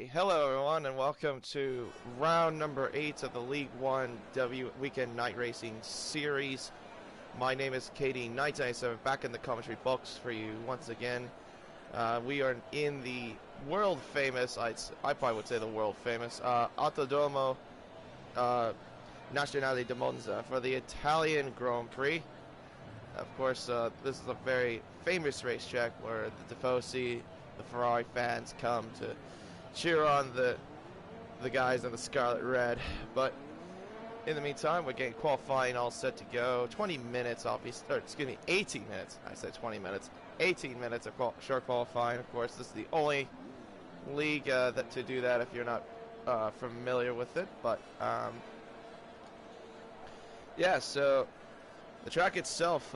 Okay, hello everyone, and welcome to round number 8 of the League One Weekend Night Racing Series. My name is KD997, back in the commentary box for you once again. We are in the world famous, I probably would say the world famous, Autodromo Nazionale di Monza for the Italian Grand Prix. Of course, this is a very famous racetrack where the Tifosi, the Ferrari fans, come to cheer on the guys in the scarlet red. But in the meantime, we're getting qualifying all set to go. 20 minutes, obviously, or excuse me, 18 minutes. I said 20 minutes. 18 minutes of short qualifying. Of course, this is the only league to do that if you're not familiar with it. But yeah, so the track itself,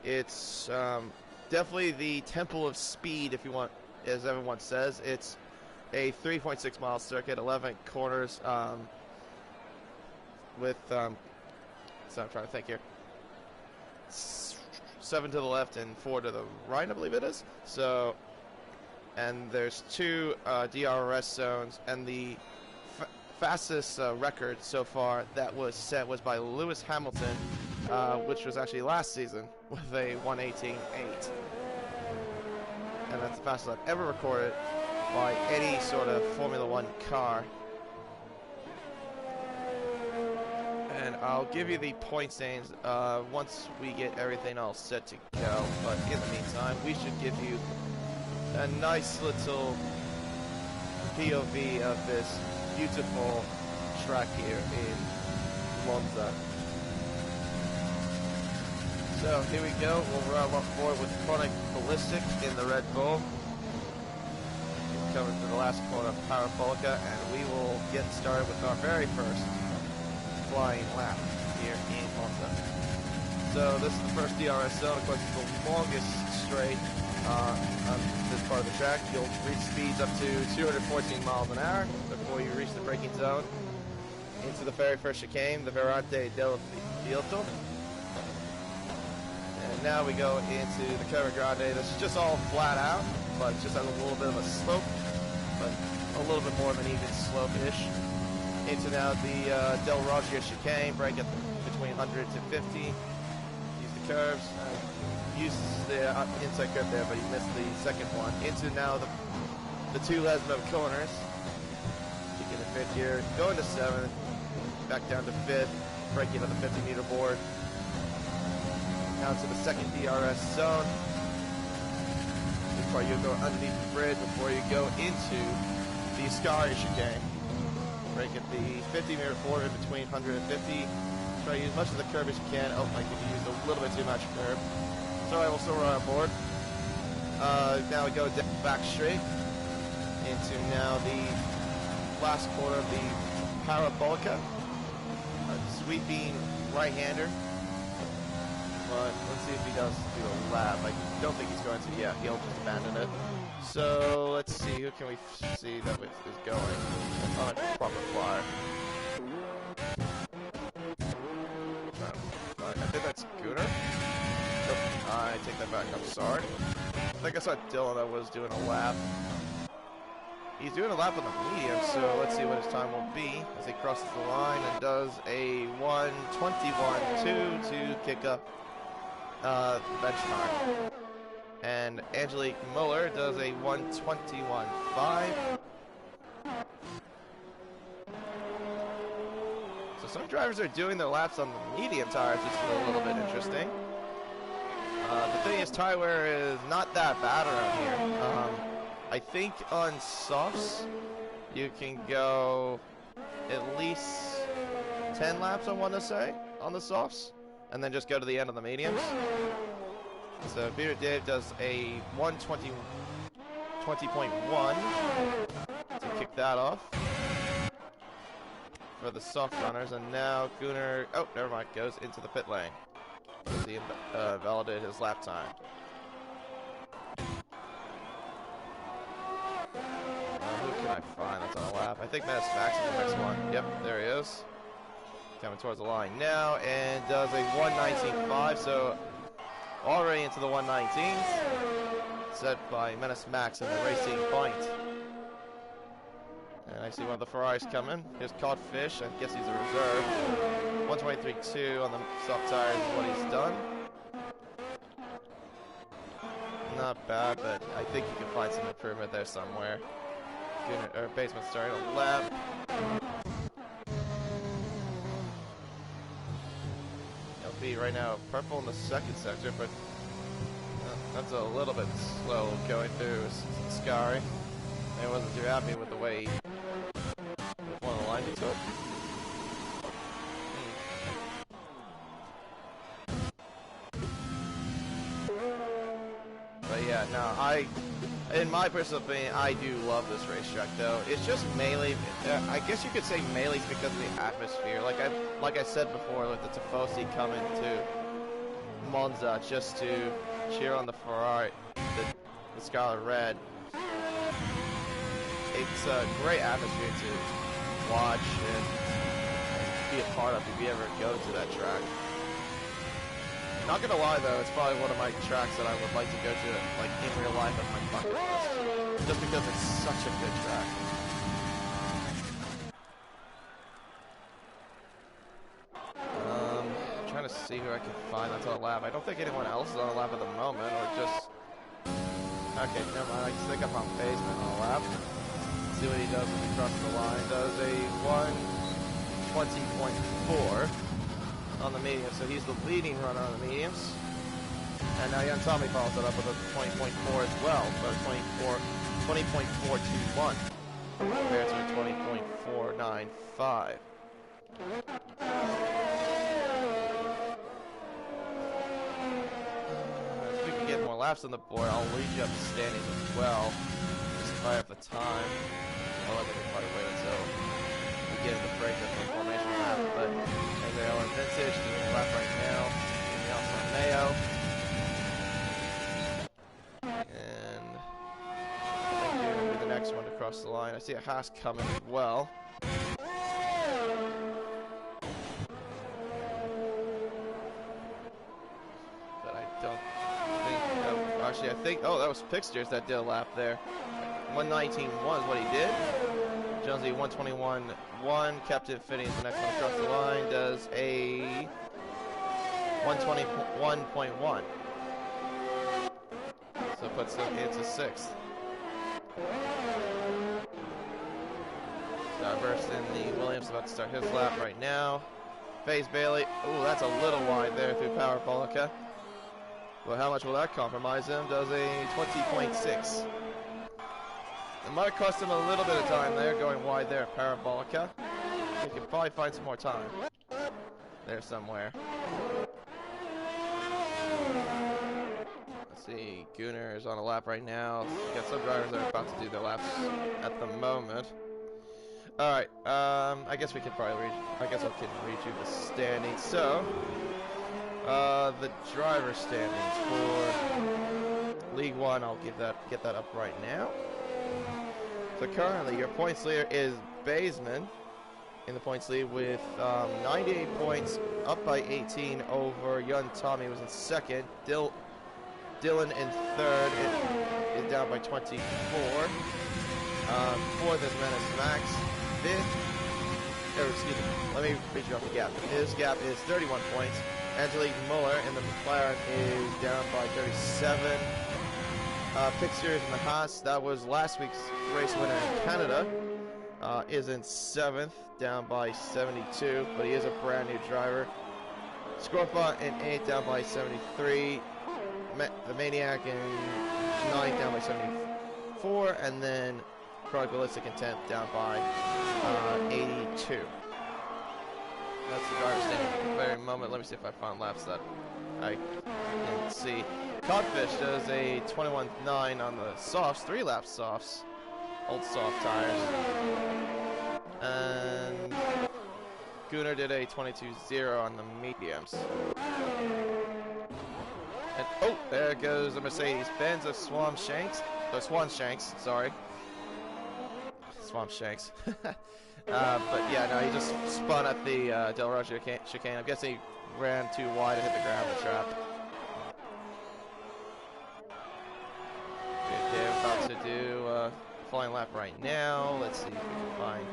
it's definitely the temple of speed, if you want, as everyone says. It's a 3.6 mile circuit, 11 corners, with so I'm trying to think here, 7 to the left and 4 to the right, I believe it is. So, and there's 2 DRS zones, and the fastest record so far that was set was by Lewis Hamilton, which was actually last season with a 1:18.8. And that's the fastest I've ever recorded by any sort of Formula One car. And I'll give you the point standings once we get everything all set to go. But in the meantime, we should give you a nice little POV of this beautiful track here in Monza. So here we go. We'll run forward with Chronic Ballistic in the Red Bull. He's coming to the last corner of Parabolica, and we will get started with our very first flying lap here in Monza. So this is the first DRS zone. Of course, it's the longest straight on this part of the track. You'll reach speeds up to 214 miles an hour before you reach the braking zone into the very first chicane, the Verante del Fiotto. And now we go into the Curva Grande. This is just all flat out, but it just has a little bit of a slope, but a little bit more of an even slope-ish. Into now the Del Roggia chicane, brake at between 100 to 50. Use the curves. Use the inside curve there, but he missed the second one. Into now the 2 Lesmo corners. Kicking the 5th gear, going to 7th, back down to 5th, braking on the 50-meter board. Now to the second DRS zone. Before you go underneath the bridge, before you go into the Scari chicane. Brake at the 50-meter forward between 100 and 50. Try to use as much of the curve as you can. Oh, I think you used a little bit too much curve. Sorry, we'll still run on board. Now we go back straight into now the last corner of the Parabolica. A sweeping right-hander. But let's see if he does do a lap. I don't think he's going to. Yeah, he'll just abandon it. So let's see, who can we see that is going on a proper flyer? I think that's Gunnar. Nope, I take that back, I'm sorry. I think I saw Dylan that was doing a lap. He's doing a lap on the medium, so let's see what his time will be as he crosses the line and does a 1:21.2 to kick up the benchmark. And Angelique Muller does a 1:21.5. So some drivers are doing their laps on the medium tires, which is a little bit interesting. The thing is, tire wear is not that bad around here. I think on softs, you can go at least 10 laps, I want to say, on the softs, and then just go to the end of the mediums. So Peter Dave does a 1:20.1 to kick that off for the soft runners, and now Gunnar, oh, never mind, goes into the pit lane. He validated his lap time. Who can I find that's on a lap? I think Menace Max is the next one. Yep, there he is. Coming towards the line now, and does a 1:19.5, so already into the 1:19s. Set by Menace Max in the Racing Point. And I see one of the Ferraris coming. Here's Codfish. I guess he's a reserve. 123.2 on the soft tires is what he's done. Not bad, but I think you can find some improvement there somewhere. Basement starting to lap. LP right now purple in the second sector, but that's a little bit slow going through Scary. I wasn't too happy with the way one of the line he took. But yeah, no, in my personal opinion, I do love this racetrack though. It's just melee. I guess you could say melee's because of the atmosphere. Like I said before, with the Tifosi coming to Monza just to cheer on the Ferrari, the Scarlet Red. It's a great atmosphere to watch and be a part of if you ever go to that track. Not gonna lie though, it's probably one of my tracks that I would like to go to, like in real life, on my bucket list, just because it's such a good track. Trying to see who I can find that's on a lap. I don't think anyone else is on a lap at the moment, or just okay. Never mind. I think I'm on Basement on a lap. Let's see what he does when he crosses the line. Does a 1:20.4. on the medium, so he's the leading runner on the mediums. And now young Tommy follows it up with a 20.4 as well, so 20.421 compared to a 20.495. If we can get more laps on the board, I'll lead you up the standings as well, just if I have the time. However, we can probably wait until we get into the break of the formation lap, but they are Vintage, doing a lap right now. Also Mayo. And I think they're going to be the next one to cross the line. I see a Haas coming as well. But I don't think that, actually I think, oh, that was Pixters that did a lap there. 119.1 is what he did. Jonesy 121.1, kept it fitting the next one across the line, does a 121.1. So puts him into 6th. Starburst in the Williams about to start his lap right now. FaZe Bailey, ooh, that's a little wide there through Parabolica. Well, how much will that compromise him? Does a 20.6. It might have cost him a little bit of time there, going wide there at Parabolica. He could probably find some more time there somewhere. Let's see, Gunnar is on a lap right now. We got some drivers that are about to do their laps at the moment. Alright, I guess we can probably read you the standings. So, the driver standings for League 1, I'll get that up right now. So currently, your points leader is Baseman in the points lead with 98 points, up by 18 over Young Tommy, who's in second. Dylan in third is down by 24. Fourth is Menace Max. Fifth, excuse me, let me read you off the gap. His gap is 31 points. Angelique Muller in the McLaren is down by 37. Pixters in the Haas, that was last week's race winner in Canada, is in 7th, down by 72, but he is a brand new driver. Scorpa in 8th, down by 73. The Maniac in 9th, down by 74, and then Chronicalistic in 10th, down by 82. That's the driver standing at the very moment. Let me see if I find laps that I can see. Codfish does a 21.9 on the softs, 3-lap softs, old soft tires. And Gunnar did a 22.0 on the mediums. And oh, there goes the Mercedes-Benz of Swamp Shanks, sorry. Swamp Shanks. But yeah, no, he just spun at the Del Roggio chicane. I'm guessing he ran too wide and hit the gravel trap. They're about to do flying lap right now. Let's see if we can find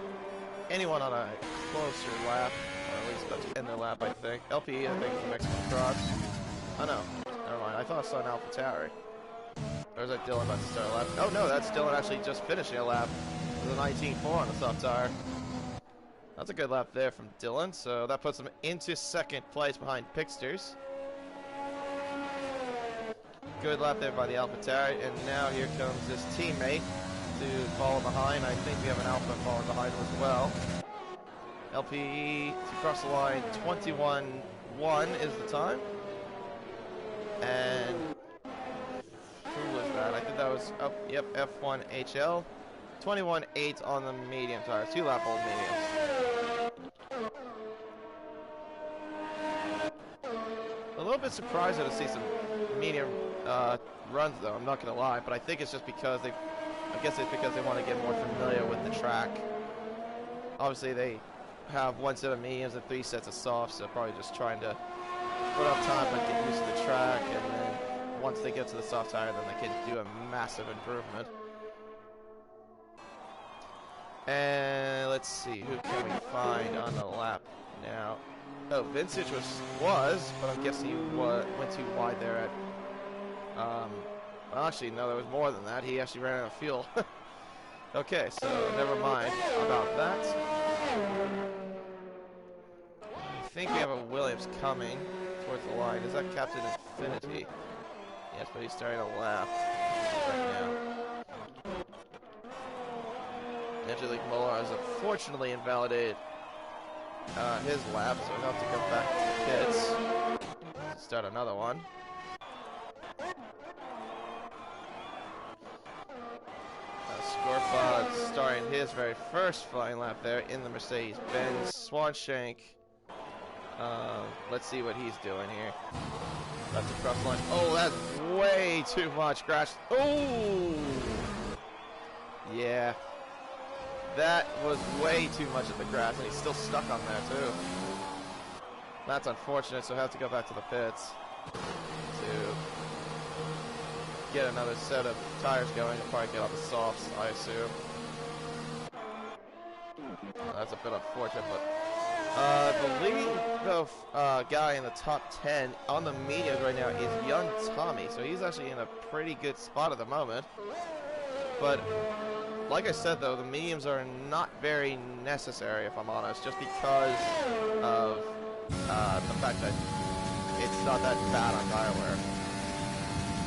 anyone on a closer lap, or at least about to end their lap, I think. LPE, I think, is the next one across. Oh, no. Never mind. I thought I saw an AlphaTauri. Or is that Dylan about to start a lap? Oh, no, that's Dylan actually just finishing a lap with a 19.4 on the soft tire. That's a good lap there from Dylan, so that puts him into second place behind Pixters. Good lap there by the AlphaTauri, and now here comes his teammate to follow behind. I think we have an Alpha following behind him as well. LPE to cross the line, 21.1 is the time. And who was that? I think that was, oh, yep, F1 HL. 21.8 on the medium tires, 2 lap old mediums. A little bit surprised to see some medium runs though, I'm not gonna lie, but I think it's just because I guess it's because they want to get more familiar with the track. Obviously they have 1 set of mediums and 3 sets of softs, so probably just trying to put up time but get used to the track, and then once they get to the soft tire then they can do a massive improvement. And let's see, who can we find on the lap now? Oh, Vincic was, but I'm guessing he went too wide there at, well, actually, no, there was more than that. He actually ran out of fuel. Okay, so never mind about that. I think we have a Williams coming towards the line. Is that Captain Infinity? Yes, but he's starting to lap right now. Angelique Muller has unfortunately invalidated his lap, so we'll have to go back to the pits to start another one. Scorpod starting his very first flying lap there in the Mercedes-Benz Swanshank. Let's see what he's doing here. That's a cross line. Oh, that's way too much. Crash. Oh! Yeah. That was way too much of the grass, and he's still stuck on there, too. That's unfortunate, so I have to go back to the pits to get another set of tires going and probably get on the softs, I assume. That's a bit unfortunate, but I believe the guy in the top 10 on the mediums right now is Young Tommy, so he's actually in a pretty good spot at the moment. But like I said, though, the mediums are not very necessary, if I'm honest, just because of the fact that it's not that bad on tire wear.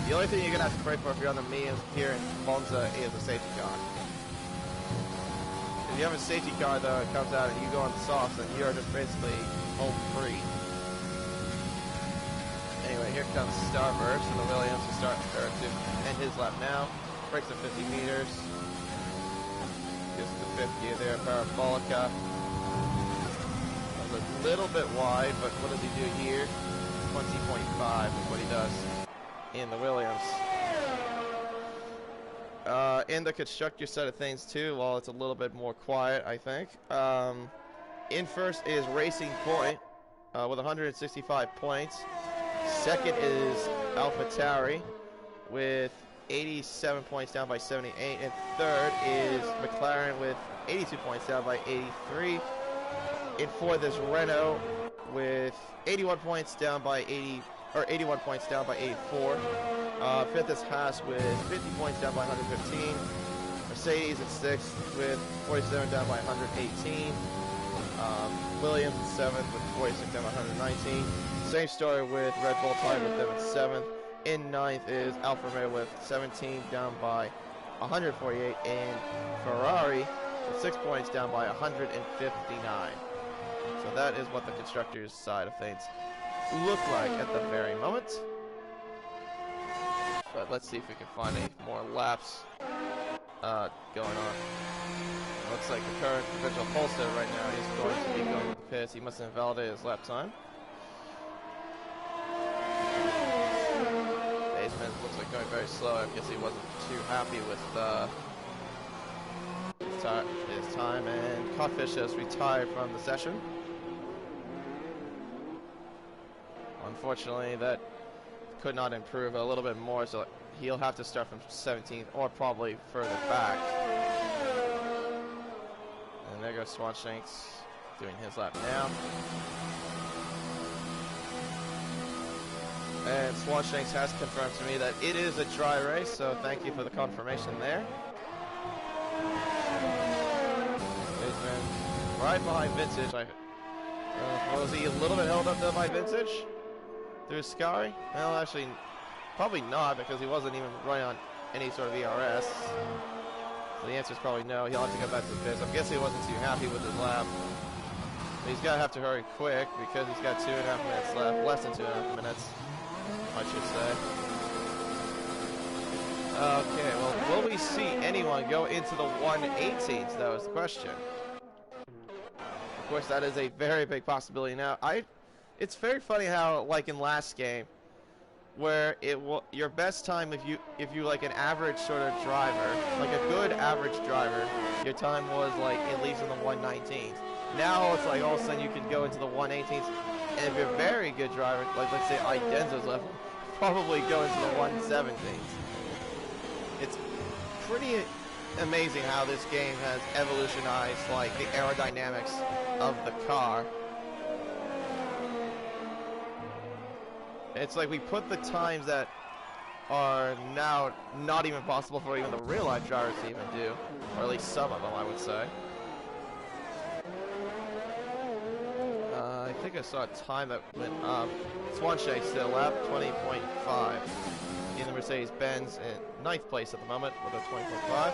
The only thing you're going to have to pray for if you're on the mediums here in Monza is a safety car. If you have a safety car, though, it comes out and you go on the softs, then you're just basically home free. Anyway, here comes Starburst and the Williams to start to end his lap now. Breaks the 50 meters. Gives the fifth gear there, Parabolica. A little bit wide, but what does he do here? 20.5 is what he does in the Williams. In the constructor side of things too, while it's a little bit more quiet, I think. In first is Racing Point with 165 points. Second is AlphaTauri with 87 points, down by 78. And third is McLaren with 82 points, down by 83. In fourth is Renault with 81 points, down by 81 points, down by 84. Fifth is Haas with 50 points, down by 115. Mercedes at sixth with 47, down by 118. Williams in seventh with 46, down by 119. Same story with Red Bull, tied with them at seventh. In ninth is Alfa Romeo with 17, down by 148, and Ferrari with 6 points, down by 159. So that is what the constructors' side of things look like at the very moment. But let's see if we can find any more laps going on. Looks like the current provincial pollster right now is going to be going to the pits. He must have invalidated his lap time. Baseman looks like going very slow. I guess he wasn't too happy with his time. And Codfish has retired from the session. Unfortunately, that could not improve a little bit more, so he'll have to start from 17th or probably further back. And there goes Swanshanks doing his lap now. And Swanshanks has confirmed to me that it is a dry race, so thank you for the confirmation there. He's been right behind Vintage. Was he a little bit held up there by Vintage through Sky? Well, actually, probably not, because he wasn't even running on any sort of ERS. So the answer is probably no. He'll have to go back to the pits. I'm guessing he wasn't too happy with his lap. But he's got to have to hurry quick because he's got 2.5 minutes left. Less than 2.5 minutes, I should say. Okay, well, will we see anyone go into the 118s? That was the question. Of course, that is a very big possibility. Now, it's very funny how, like in last game, where your best time if you like an average sort of driver, like a good average driver, your time was like at least in the 119s. Now it's like all of a sudden you can go into the 118s, and if you're a very good driver, like let's say Idenzo's level, probably go into the 117s. It's pretty amazing how this game has evolutionized like the aerodynamics of the car. It's like we put the times that are now not even possible for even the real life drivers to even do, or at least some of them, I would say. I think I saw a time that went up. Swanshanks still lap 20.5 in the Mercedes-Benz in 9th place at the moment with a 20.5.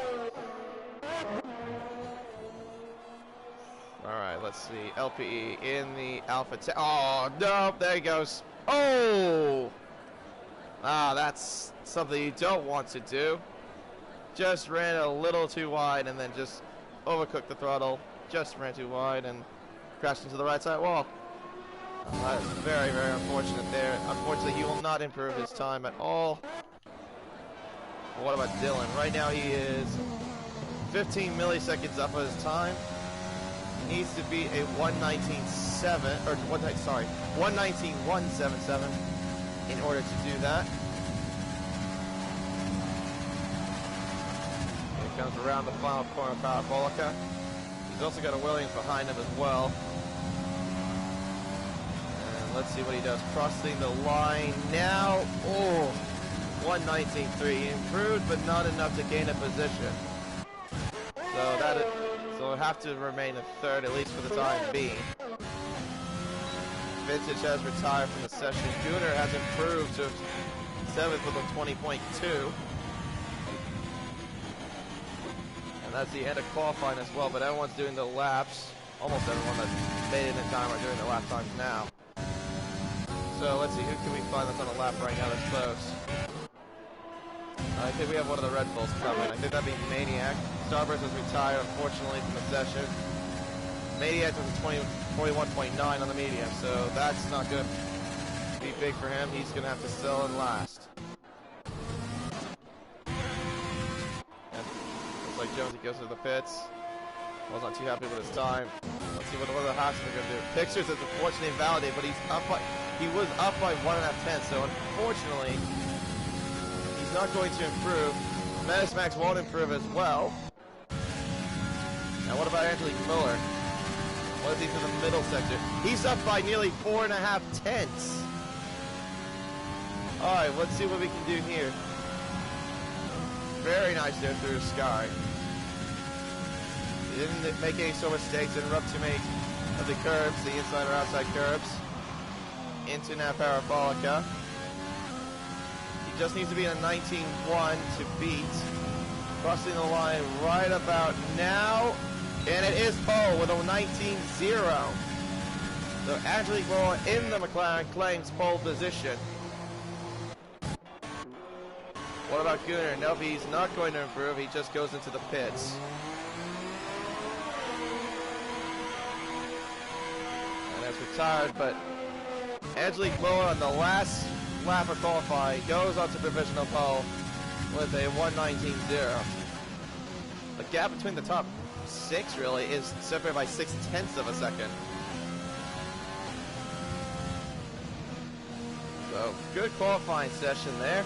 Alright, let's see. LPE in the Alpha 10. Oh, no, there he goes. Oh! Ah, that's something you don't want to do. Just ran a little too wide and then just overcooked the throttle. Just ran too wide and crashed into the right side wall. That's very, very unfortunate there. Unfortunately, he will not improve his time at all. What about Dylan? Right now he is 15 milliseconds up on his time. He needs to beat a 119.7, or 119.177 in order to do that. Here comes around the final corner of Parabolica. He's also got a Williams behind him as well. And let's see what he does. Crossing the line now. Oh, 119.3. He improved, but not enough to gain a position. So he'll have to remain in third, at least for the time being. Vintage has retired from the session. Gunnar has improved to 7th with a 20.2. And that's the end of qualifying as well, but everyone's doing the laps. Almost everyone that made it in time are doing the lap times now. So let's see, who can we find that's on a lap right now that's close? I think we have one of the Red Bulls coming. I think that'd be Maniac. Starburst has retired, unfortunately, from the session. Maniac was a 41.9 on the medium, so that's not good. Be big for him. He's going to have to sell in last. And looks like Jonesy goes to the pits. Was not too happy with his time. Let's see what the other Haas are going to do. Pictures is unfortunately invalidated, but he was up by 1.5 tenths, so unfortunately, he's not going to improve. Metasmax won't improve as well. Now what about Angelique Miller? What is he for the middle sector? He's up by nearly 4.5 tenths. Alright, let's see what we can do here. Very nice there through the sky. He didn't make any sort of mistakes, didn't rub too many of the curbs, the inside or outside curbs. Into now Parabolica. He just needs to be in a 19.1 to beat. Crossing the line right about now. And it is pole with a 19.0. So Angelique Moore in the McLaren claims pole position. What about Gunnar? Nope, he's not going to improve. He just goes into the pits. And that's retired, but Angelique Moore on the last lap of qualifying goes on to provisional pole with a 119.0. The gap between the top 6 really is separated by 0.6 of a second. So good qualifying session there.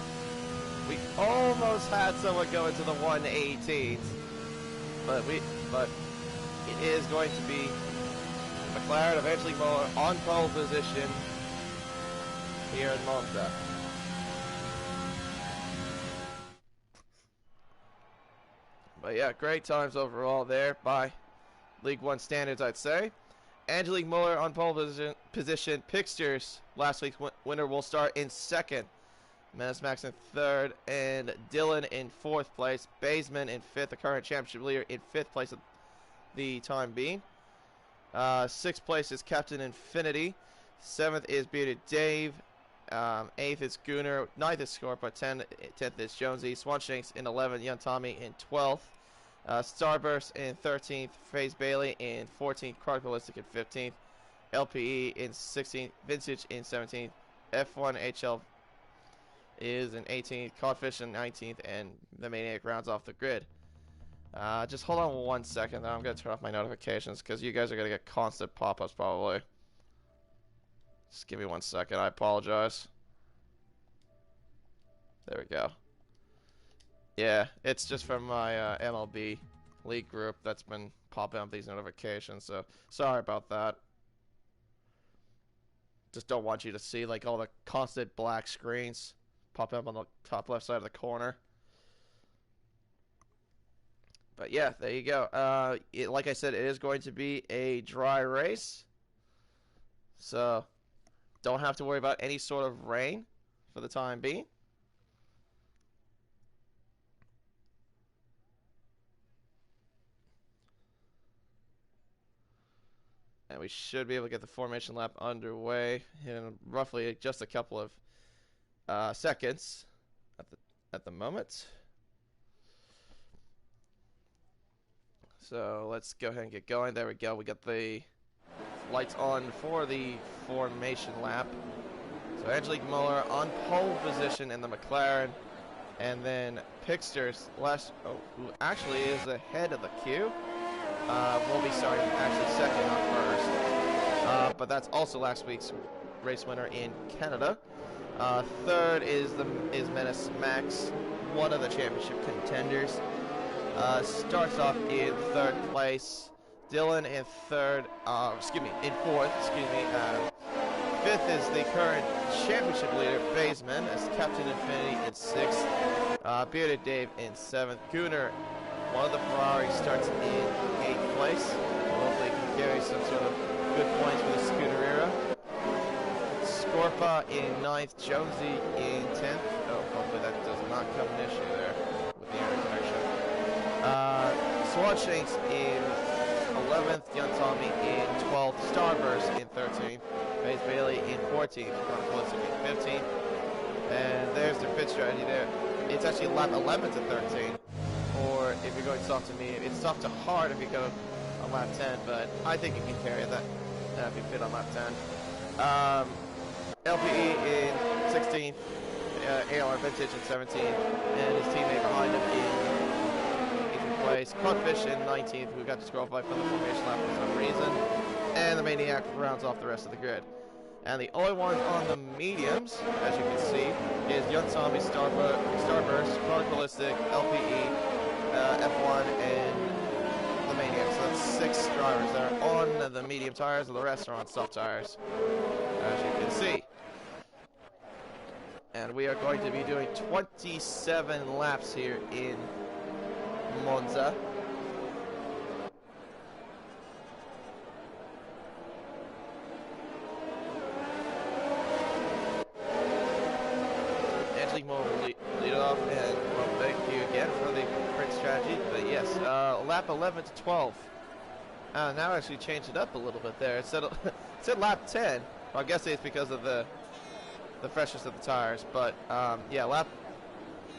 We almost had someone go into the 118s, but it is going to be McLaren eventually Muller on pole position here in Monza. But yeah, great times overall there by League One standards, I'd say. Angelique Muller on pole position. Pixters, last week's winner, will start in second. Menace Max in third, and Dylan in fourth place. Baseman in fifth, the current championship leader, in fifth place at the time being. Sixth place is Captain Infinity. Seventh is Bearded Dave. Eighth is Gunnar. Ninth is Scorpa. 10th is Jonesy. Swanshanks in 11th. Young Tommy in 12th. Starburst in 13th. FaZe Bailey in 14th. Chronicalistic in 15th. LPE in 16th. Vintage in 17th. F1 HL is in 18th. Codfish in 19th. And the Maniac rounds off the grid. Just hold on 1 second, though. I'm going to turn off my notifications because you guys are going to get constant pop-ups probably. Just give me 1 second. I apologize. There we go. Yeah, it's just from my MLB League group that's been popping up these notifications, so sorry about that. Just don't want you to see like all the constant black screens popping up on the top left side of the corner. But yeah, there you go. Like I said, it is going to be a dry race, so don't have to worry about any sort of rain for the time being. And we should be able to get the formation lap underway in roughly just a couple of seconds at the moment. So let's go ahead and get going. There we go. We got the lights on for the formation lap. So Angelique Muller on pole position in the McLaren. And then Pixters, who actually is ahead of the queue, will be starting actually second, not first. But that's also last week's race winner in Canada. Third is Menace Max, one of the championship contenders. Starts off in third place. Dylan in in fourth. Fifth is the current championship leader, Baseman, as Captain Infinity in sixth. Bearded Dave in seventh. Gunnar, one of the Ferraris, starts in eighth place. Hopefully he can carry some sort of good points for the scooter era. Scorpa in ninth. Jonesy in 10th. Oh, hopefully that does not come an issue there with the air connection. Swanshanks in 11th, Young Tommy in 12th, Starburst in 13th, FaZe Bailey in 14th, Chronicalistic in 15th, and there's their pit strategy there. It's actually lap 11 to 13, or if you're going soft to medium. It's soft to hard if you go on lap 10, but I think you can carry that if you fit on lap 10. LPE in 16th, ALR Vintage in 17th, and his teammate behind him in place. Codfish in 19th, who got disqualified from the formation lap for some reason. And the Maniac rounds off the rest of the grid. And the only ones on the mediums, as you can see, is Young Zombie, Starburst, Chronicalistic, LPE, F1, and the Maniac. So that's 6 drivers that are on the medium tires, and the rest are on soft tires, as you can see. And we are going to be doing 27 laps here in Monza. Angelique Muller will lead it off, and well, thank you again for the great strategy. But yes, lap 11 to 12. Now I actually changed it up a little bit there. It said lap 10. Well, I guess it's because of the freshness of the tires. But yeah, lap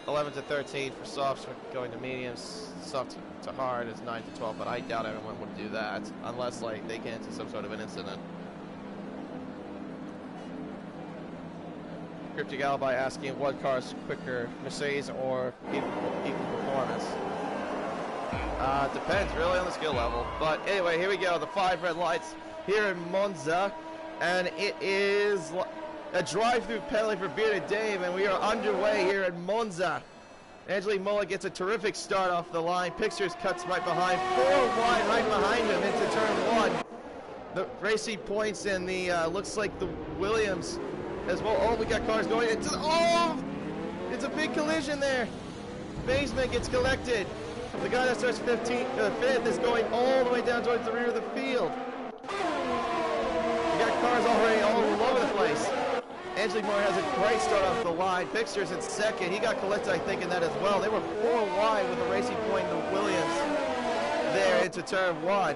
11 to 13 for softs, going to mediums. Soft to hard is 9 to 12, but I doubt everyone would do that unless like they get into some sort of an incident. Cryptic Alibi asking what car is quicker, Mercedes or equal performance. Depends really on the skill level. But anyway, here we go. The 5 red lights here in Monza, and it is A drive-through penalty for Bearded Dave, and we are underway here at Monza. Angelique Muller gets a terrific start off the line. Pictures cuts right behind, 4 wide right behind him into turn 1. The Racing Points and the, looks like the Williams as well. Oh, we got cars going into, oh! It's a big collision there. Basement gets collected. The guy that starts 5th is going all the way down towards the rear of the field. We got cars already all over the place. Angelique Muller has a great start off the line. Pictures in 2nd. He got collected, I think, in that as well. They were 4 wide with the Racing Point and the Williams there into turn 1.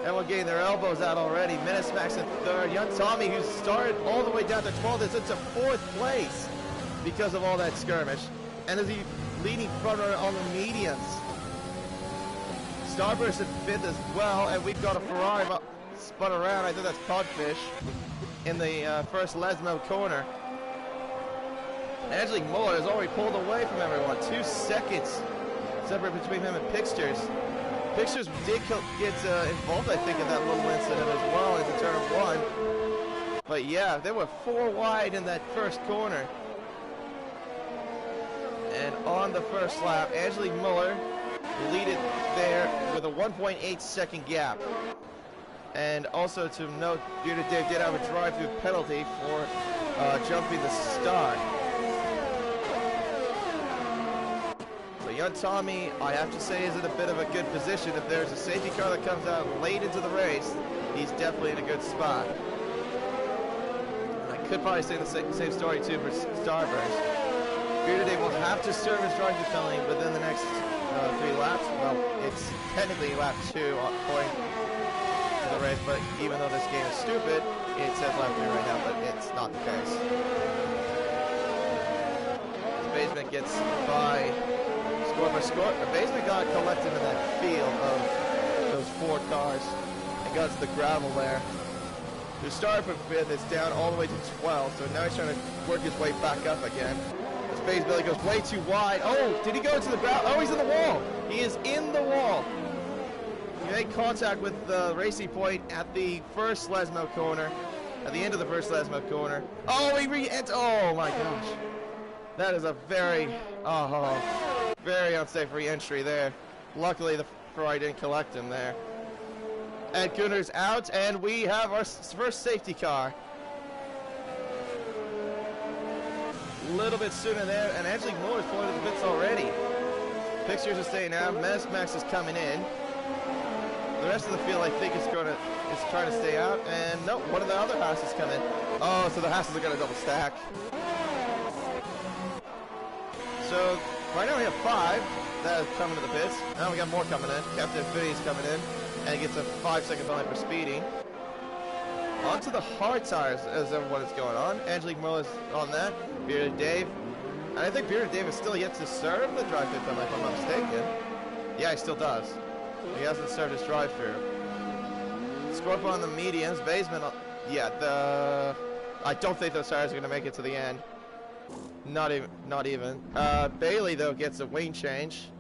Everyone getting their elbows out already. Menace Max in 3rd. Young Tommy, who started all the way down to 12th, is into 4th place because of all that skirmish. And is he leading front runner on the mediums? Starburst in 5th as well, and we've got a Ferrari spun around. I think that's Codfish in the first Lesmo corner. Angelique Muller has already pulled away from everyone. 2 seconds separate between him and Pixters. Pixters did get involved, I think, in that little incident as well into turn 1. But yeah, they were 4 wide in that first corner. And on the first lap, Angelique Muller lead it there with a 1.8 second gap. And also to note, Bearded Dave did have a drive-through penalty for jumping the start. So young Tommy, I have to say, is in a bit of a good position. If there's a safety car that comes out late into the race, he's definitely in a good spot. And I could probably say the same story too for Starburst. Bearded Dave will have to serve his drive-through penalty within the next 3 laps. Well, it's technically lap 2 according to the race, but even though this game is stupid, it says lap 3 right now, but it's not the case. The Basement gets by score for score. The Basement got collected in that field of those 4 cars and got to the gravel there. Who started from 5th, it's down all the way to 12, so now he's trying to work his way back up again. Space Billy goes way too wide. Oh, did he go into the ground? Oh, he's in the wall. He is in the wall. He made contact with the Racing Point at the first Lesmo corner, at the end of the first Lesmo corner. Oh, he re-entered. Oh my gosh. That is a very unsafe re-entry there. Luckily, the Ferrari didn't collect him there. And Gunner's out, and we have our first safety car. A little bit sooner there, and Angelique Muller is pulling to the pits already. Pictures are staying out. Menace Max is coming in. The rest of the field, I think, is trying to stay out. And no, one of the other Haas's come in. Oh, so the Haas's are going to double stack. So right now we have 5 that are coming to the pits. Now we got more coming in. Captain Infinity is coming in, and he gets a 5-second penalty for speeding. Onto the hard tires as everyone is going on. Angelique Muller's on that. Bearded Dave. And I think Bearded Dave is still yet to serve the drive-through penalty, if I'm not mistaken. Yeah, he still does. He hasn't served his drive-through. Scorp on the mediums. Basement, yeah, I don't think those tires are going to make it to the end. Not even. Bailey, though, gets a wing change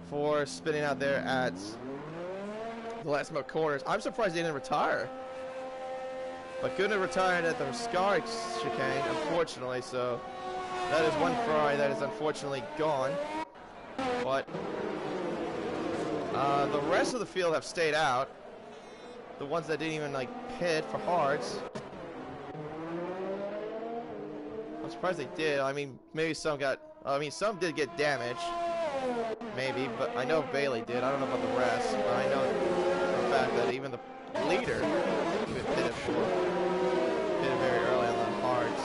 for spinning out there at the last smoke corners. I'm surprised he didn't retire. But Gunnar retired at the Scar chicane, unfortunately, so that is one Ferrari that is unfortunately gone. But the rest of the field have stayed out. The ones that didn't even pit for hards. I'm surprised they did. I mean, maybe some did get damaged. Maybe, but I know Bailey did. I don't know about the rest, but I know for a fact that even the leader pitted very early on the hards.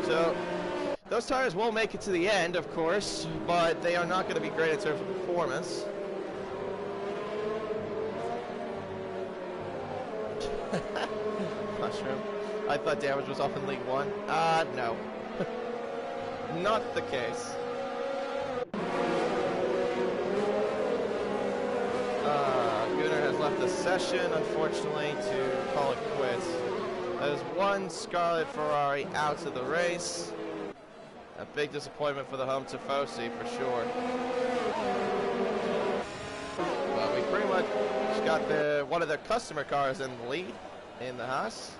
So those tires will make it to the end, of course, but they are not going to be great in terms of performance. Mushroom. I thought damage was off in League 1. No. Not the case. Gunnar has left the session, unfortunately, to call it quits. That is one Scarlet Ferrari out of the race. A big disappointment for the home Tifosi, for sure. Well, we pretty much got one of their customer cars in the lead. in the Haas.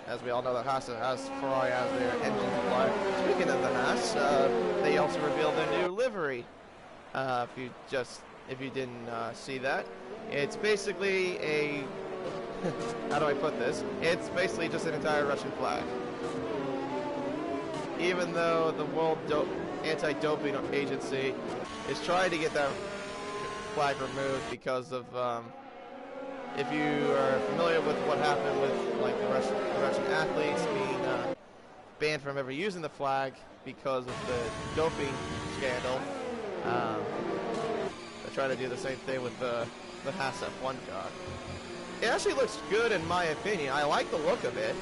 As we all know, the Haas has Ferrari as their engine supplier. Speaking of the Haas, they also revealed their new livery. If you didn't see that, it's basically a how do I put this? It's basically just an entire Russian flag. Even though the World Anti-Doping Agency is trying to get that flag removed because of, if you are familiar with what happened with like the Russian athletes being banned from ever using the flag because of the doping scandal, they're trying to do the same thing with the Haas F1 car. It actually looks good in my opinion. I like the look of it.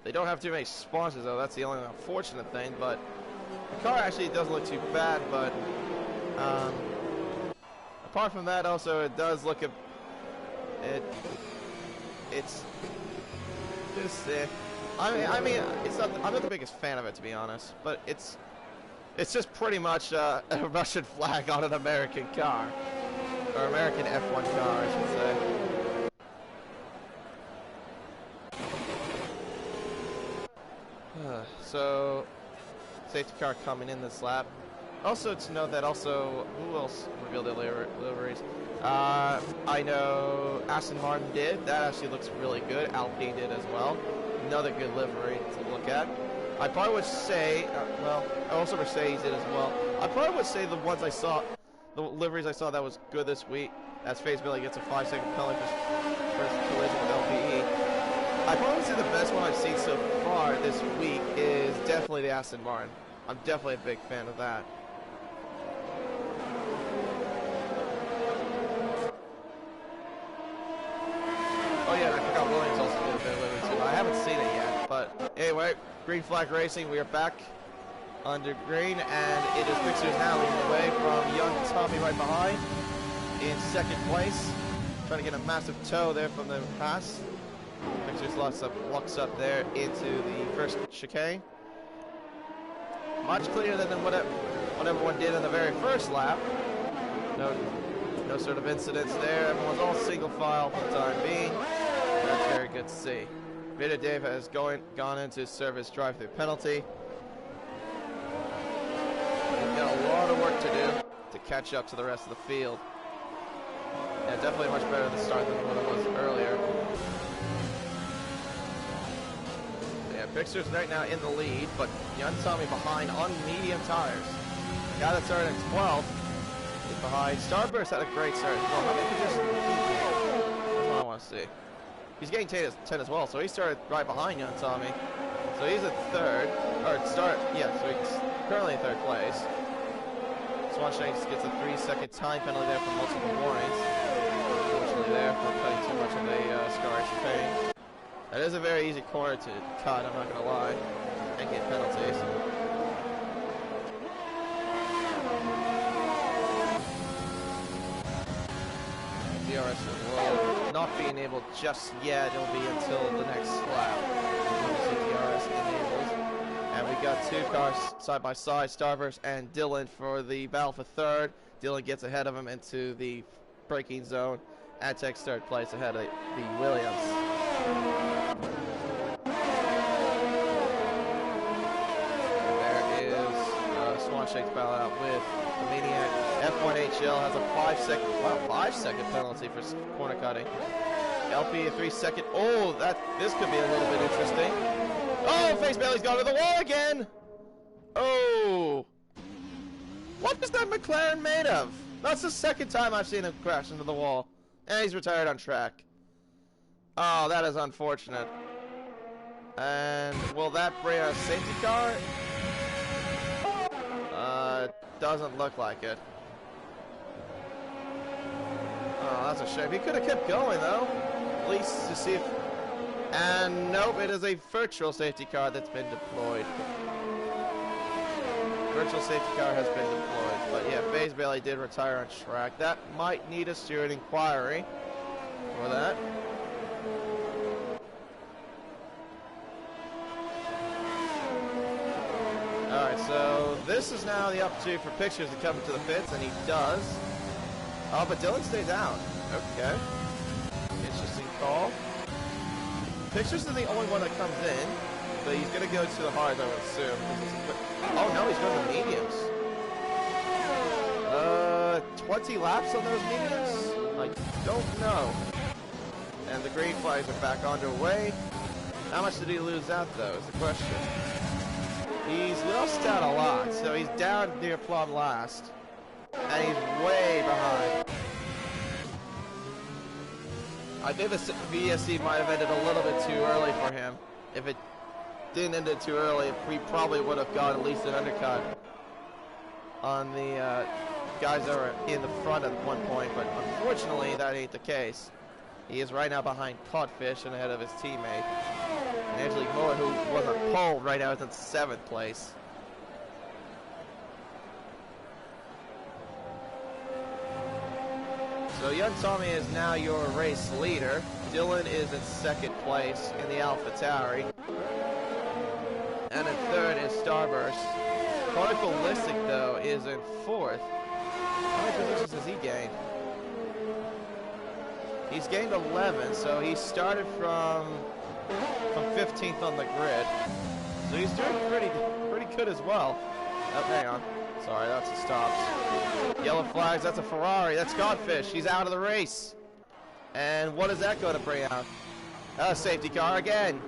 They don't have too many sponsors though, that's the only unfortunate thing, but the car actually doesn't look too bad, but apart from that also it does look it's just I mean it's not, I'm not the biggest fan of it to be honest, but it's just pretty much a Russian flag on an American car. Or American F1 car, I should say. So, safety car coming in this lap. Also to note that who else revealed their liveries? I know Aston Martin did. That actually looks really good. Alpine did as well. Another good livery to look at. I probably would say, well, also Mercedes did as well. I probably would say the ones I saw, the liveries I saw that was good this week, as Face Billy gets a 5-second penalty for collision with LPE. I probably say the best one I've seen so far this week is definitely the Aston Martin. I'm definitely a big fan of that. Oh yeah, and I forgot Williams also did a bit of livery too. I haven't seen it yet, but anyway, green flag racing, we are back under green, and it is Fixers now leading the way from young Tommy right behind in second place, trying to get a massive toe there from the pass. Fixers locks up there into the first chicane. Much clearer than what everyone did in the very first lap. No sort of incidents there. Everyone's all single file for the time being. That's very good to see. Vida Dave has gone into service drive-through penalty. We've got a lot of work to do to catch up to the rest of the field. Yeah, definitely much better at the start than what it was earlier. Yeah, Fixers right now in the lead, but young Tommy behind on medium tires. Guy that started in 12th is behind. Starburst had a great start as well. How many positions? That's what I want to see. He's getting 10 as well, so he started right behind young Tommy. So he's at third, so he's currently in third place. Swanshanks gets a 3-second time penalty there for multiple warnings. Unfortunately there for cutting too much of a Scar chicane. That is a very easy corner to cut, I'm not going to lie, and get penalties. DRS as well. Not being able just yet, it'll be until the next lap. DRS enabled. And we got two cars side by side, Starburst and Dylan for the battle for third. Dylan gets ahead of him into the braking zone and takes third place ahead of the Williams. Shakes battle out with the Maniac. F1HL has a 5-second penalty for corner cutting. LP a 3-second. Oh, this could be a little bit interesting. Oh, Face Bailey's gone to the wall again. Oh, what is that McLaren made of? That's the second time I've seen him crash into the wall, and he's retired on track. Oh, that is unfortunate. And will that bring a safety car? Doesn't look like it. Oh, that's a shame. He could have kept going, though. At least to see if... And nope, it is a virtual safety car that's been deployed. Virtual safety car has been deployed. But yeah, FaZe Bailey did retire on track. That might need a steward inquiry for that. Alright, so this is now the opportunity for Pictures to come into the pits, and he does. Oh, but Dylan stays out. Okay. Interesting call. Pictures is the only one that comes in, but he's going to go to the hards, I would assume. Oh, no, he's going to mediums. 20 laps on those mediums? I don't know. And the green flags are back underway. How much did he lose out, though, is the question. He's lost out a lot, so he's down near plumb last. And he's way behind. I think the VSC might have ended a little bit too early for him. If it didn't end it too early, we probably would have got at least an undercut on the guys that were in the front at one point, but unfortunately that ain't the case. He is right now behind Codfish and ahead of his teammate. And Angelique Muller, who was on pole right now, is in 7th place. So Young Tommy is now your race leader. Dylan is in 2nd place in the AlphaTauri. And in 3rd is Starburst. Particleistic, though, is in 4th. How many positions has he gained? He's gained 11, so he started from 15th on the grid. So he's doing pretty good as well. Oh, hang on. Sorry, that's a stop. Yellow flags, that's a Ferrari. That's Godfish. He's out of the race. And what is that going to bring out? A safety car again.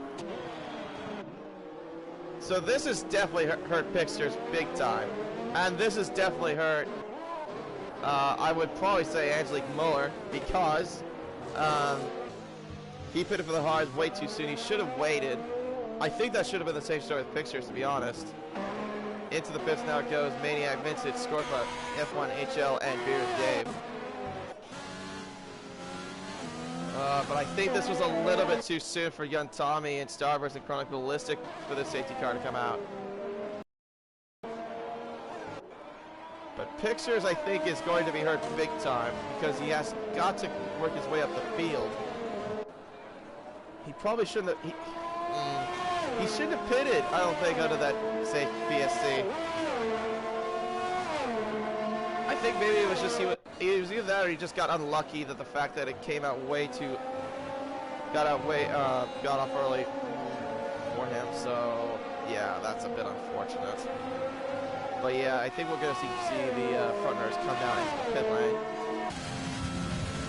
So this has definitely hurt Pixters big time. And this has definitely hurt, I would probably say, Angelique Muller, because he pitted for the hards way too soon. He should have waited. I think that should have been the same story with Pixters, to be honest. Into the pits now goes Maniac, Vincent, Scorpa, F1, HL, and Beers Dave. But I think this was a little bit too soon for Young Tommy and Starburst and Chronic Ballistic for the safety car to come out. But Pictures, I think, is going to be hurt big time because he has got to work his way up the field. He probably shouldn't have. He shouldn't have pitted, I don't think, under that safe BSC. I think maybe it was just he was either that or he just got unlucky that the fact that it came out way too, got off early for him. So yeah, that's a bit unfortunate. But yeah, I think we're gonna see the front runners come down into the pit lane.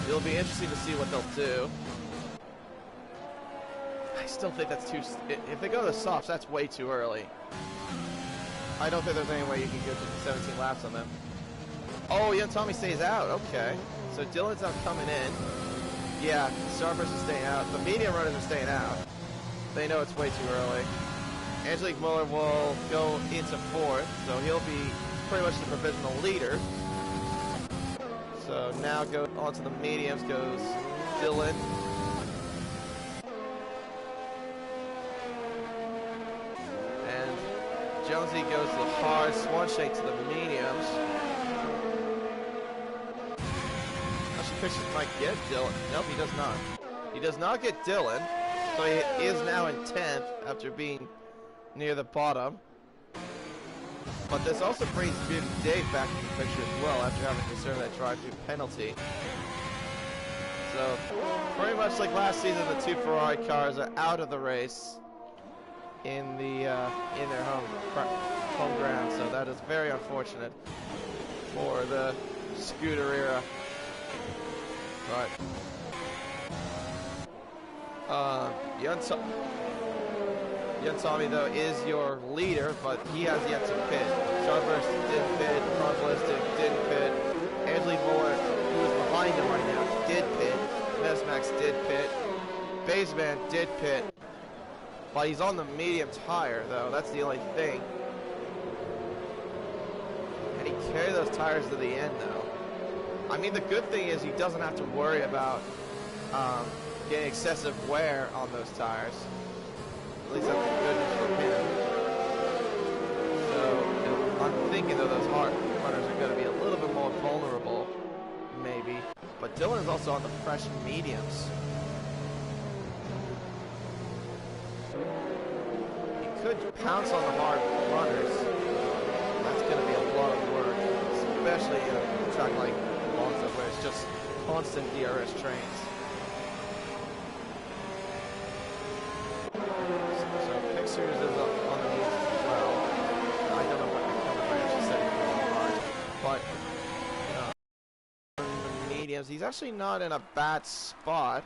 It'll be interesting to see what they'll do. I still think that's too. If they go to the softs, that's way too early. I don't think there's any way you can go to 17 laps on them. Oh, Young Tommy stays out. Okay, so Dylan's not coming in. Yeah, Starburst is staying out. The medium runners are staying out. They know it's way too early. Angelique Muller will go into 4th, so he'll be pretty much the provisional leader. So now go onto the mediums goes Dylan. And Jonesy goes to the hard, Swanshake to the mediums. Actually, Pictures might get Dylan. Nope, he does not. He does not get Dylan, so he is now in 10th after being near the bottom. But this also brings Dave back into the picture as well after having to serve that drive-through penalty. So pretty much like last season, the 2 Ferrari cars are out of the race in their home ground. So that is very unfortunate for the Scooter era. But Young Tommy, though, is your leader, but he has yet to pit. Starburst didn't pit, Chronoballistic didn't pit. Angelique Muller, who is behind him right now, did pit. Mesmax did pit. Baseman did pit. But he's on the medium tire, though. That's the only thing. And he carried those tires to the end, though. I mean, the good thing is he doesn't have to worry about getting excessive wear on those tires. At least that's good news for him. So I'm thinking though those hard runners are going to be a little bit more vulnerable, maybe. But Dylan is also on the fresh mediums. He could pounce on the hard runners. That's going to be a lot of work, especially in a track like Monza where it's just constant DRS trains. So Pixers is up on the mediums as well. I don't know what the cover branch is setting for, but on the mediums, he's actually not in a bad spot.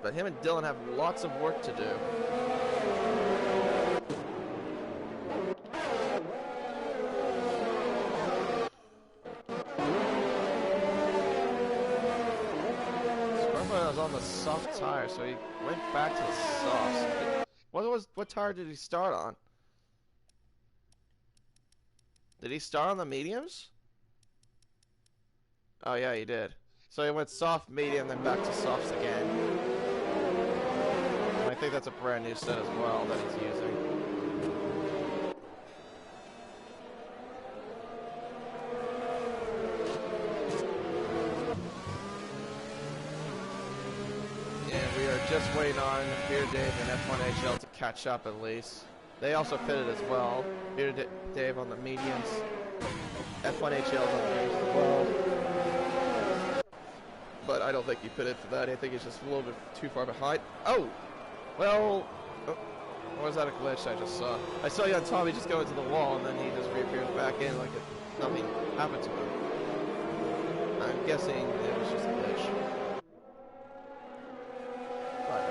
But him and Dylan have lots of work to do. Scorpio was on the soft tire, so he went back to the softs. What tire did he start on? Did he start on the mediums? Oh yeah, he did. So he went soft, medium, then back to softs again. I think that's a brand new set as well that he's using. And we are just waiting on Beer Dave and F1HL to catch up at least. They also pitted as well. Beer Dave on the mediums. F1HL on the mediums as well. But I don't think he pitted for that. I think he's just a little bit too far behind. Oh! Well, or was that a glitch I just saw? I saw young Tommy just go into the wall and then he just reappears back in like nothing happened to him. I'm guessing it was just a glitch. But,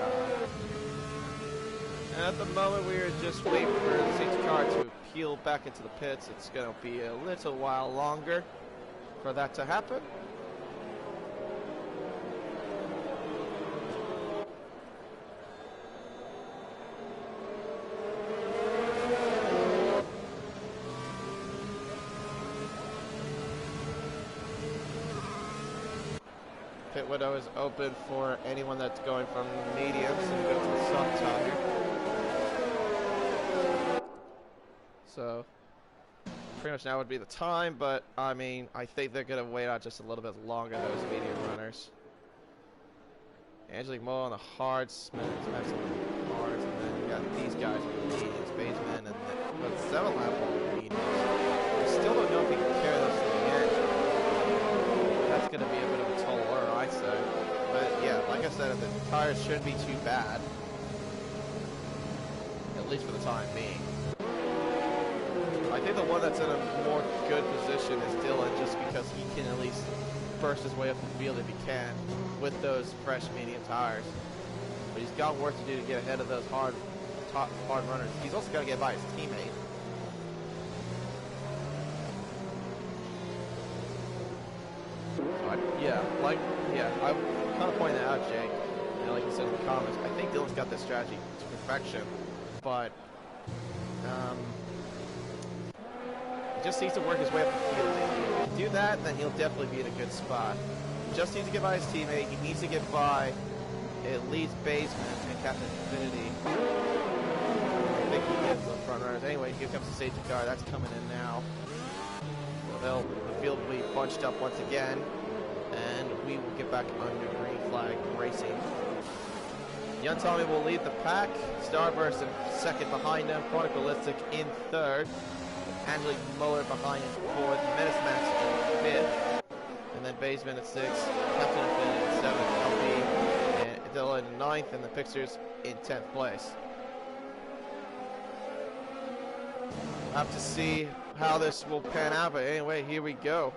and at the moment we are just waiting for the safety car to peel back into the pits. It's going to be a little while longer for that to happen. Pit window is open for anyone that's going from mediums and go to the soft tire. So, pretty much now would be the time, but I mean, I think they're going to wait out just a little bit longer, those medium runners. Angelique Moe on the hards, Smith on the hards, and then you got these guys on the mediums, Baseman, and then the 7 lap on the mediums. I still don't know if he can carry those to the end. That's going to be a bit of a tall order, I'd say. But yeah, like I said, the tires shouldn't be too bad. At least for the time being. I think the one that's in a more good position is Dylan, just because he can at least burst his way up the field if he can with those fresh medium tires. But he's got work to do to get ahead of those hard runners. He's also got to get by his teammate. I'm kind of pointing that out, Jake. You know, like you said in the comments, I think Dylan's got this strategy to perfection, but he just needs to work his way up the field. If he can do that, then he'll definitely be in a good spot. He just needs to get by his teammate. He needs to get by at least Baseman and Captain Infinity. I think he gets the front runners. Anyway, here comes the safety car. That's coming in now. So the field will be bunched up once again, and we will get back under green flag racing. Young Tommy will lead the pack. Starburst in second behind him. Chronicalistic in third. Angelique Muller behind him fourth. Menace Max in fifth. And then Baseman at sixth. Captain Infinity in seventh. LB and Dylan in ninth. And the Pixers in 10th place. We'll have to see how this will pan out. But anyway, here we go.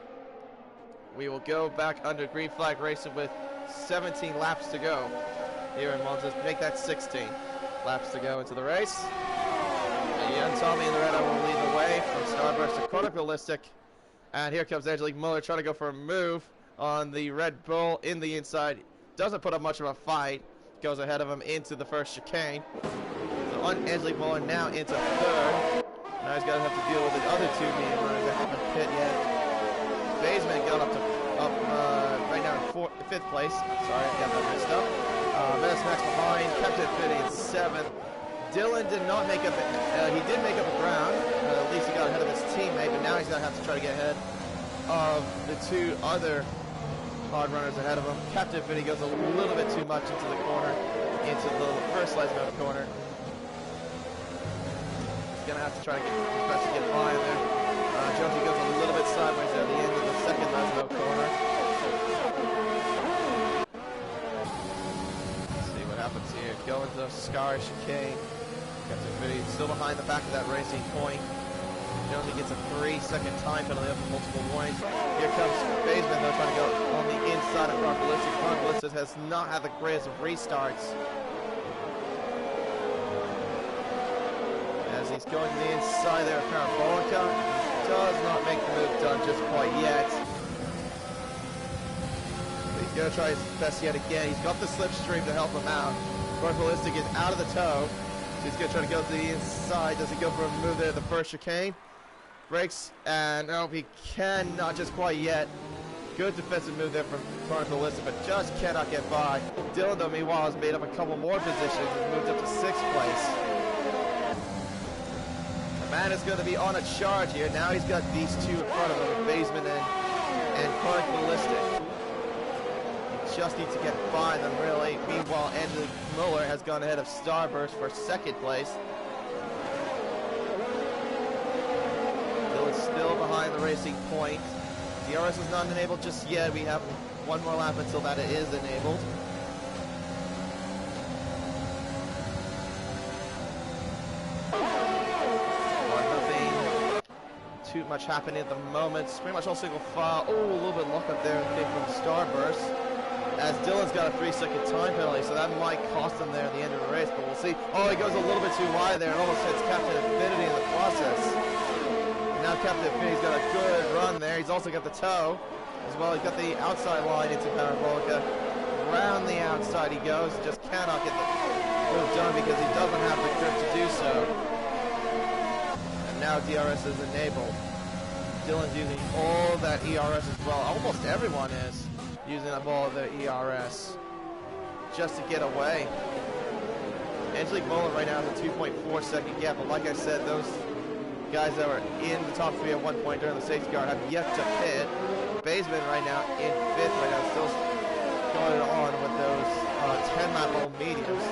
We will go back under green flag racing with 17 laps to go here in Monza. Make that 16 laps to go into the race. And young Tommy in the red will lead the way from Starburst to Chronicalistic. And here comes Angelique Muller trying to go for a move on the Red Bull in the inside. Doesn't put up much of a fight. Goes ahead of him into the first chicane. So Angelique Muller now into third. Now he's going to have to deal with the other two medium runners that haven't pit yet. Baseman got up right now in fifth place. Sorry, I got that messed up. Menace Max behind. Captain Infinity in seventh. Dylan did not make up. He did make up the ground. At least he got ahead of his teammate, but now he's going to have to try to get ahead of the two other hard runners ahead of him. Captain Infinity goes a little bit too much into the corner, into the first slice of the corner. He's going to have to try to get his best to get by in there. Jonesy goes a little bit sideways at the end of the second last corner. Let's see what happens here. Going to Scar chicane. Captain Fitty still behind the back of that racing point. Jonesy gets a 3-second time penalty up for multiple warnings. Here comes Baseman though, trying to go on the inside of Car Ballistic. Car Ballistic has not had the greatest of restarts. As he's going to the inside there of Parabolica, does not make the move done just quite yet. He's going to try his best yet again. He's got the slipstream to help him out. Car Ballistic is out of the toe. So he's going to try to go to the inside. Does he go for a move there at the first chicane? Breaks, and no, he cannot just quite yet. Good defensive move there from Car Ballistic, but just cannot get by. Dylan, though, meanwhile, has made up a couple more positions and moved up to 6th place. Man is going to be on a charge here. Now he's got these two in front of him, Baseman and Clark Ballistic. He just needs to get by them, really. Meanwhile, Angelique Muller has gone ahead of Starburst for 2nd place. Dylan's still behind the racing point. DRS is not enabled just yet. We have one more lap until that it is enabled. Too much happening at the moment. It's pretty much all single file. Oh, a little bit luck up there came from Starburst. As Dylan's got a 3-second time penalty, so that might cost him there at the end of the race, but we'll see. Oh, he goes a little bit too wide there and almost hits Captain Infinity in the process. And now Captain Infinity's got a good run there. He's also got the toe as well. He's got the outside line into Parabolica. Around the outside he goes. Just cannot get the move done because he doesn't have the grip to do so. Now DRS is enabled. Dylan's using all that ERS as well. Almost everyone is using up all of their ERS just to get away. Angelique Muller right now has a 2.4-second gap, but like I said, those guys that were in the top 3 at one point during the safety car have yet to pit. Baseman right now in 5th right now, still going on with those 10-lap old mediums.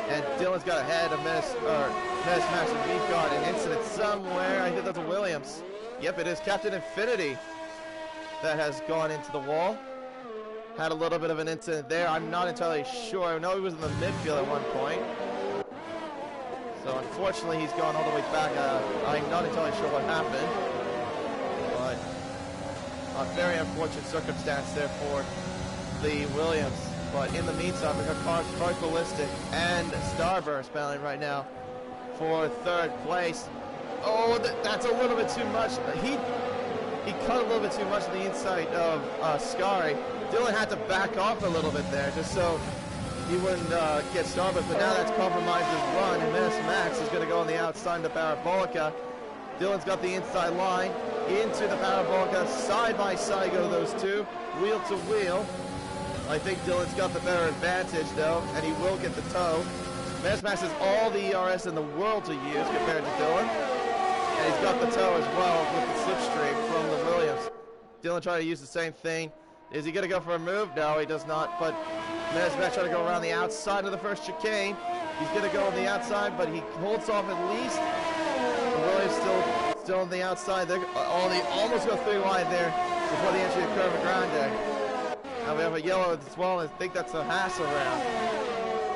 And Dylan's got ahead of Menace Max, and we've got an incident somewhere. I think that's a Williams. Yep, it is Captain Infinity that has gone into the wall. Had a little bit of an incident there. I'm not entirely sure. I know he was in the midfield at one point. So unfortunately, he's gone all the way back. I'm not entirely sure what happened. But a very unfortunate circumstance there for the Williams. But in the meantime, we've got Clark Ballistic and Starburst battling right now for 3rd place. Oh, that's a little bit too much. He cut a little bit too much on the inside of Scary. Dylan had to back off a little bit there just so he wouldn't get Starburst, but now that's compromised his run, and Menace Max is going to go on the outside of the Parabolica. Dylan's got the inside line into the Parabolica. Side by side go those two, wheel to wheel. I think Dylan's got the better advantage, though, and he will get the toe. Menace Max has all the ERS in the world to use compared to Dylan. And he's got the toe as well with the slipstream from the Williams. Dylan trying to use the same thing. Is he going to go for a move? No, he does not. But Menace Max trying to go around the outside of the first chicane. He's going to go on the outside, but he holds off at least. The Williams still on the outside. They almost go 3 wide there before the entry of Curva Grande. Now we have a yellow as well. I think that's a Haas around.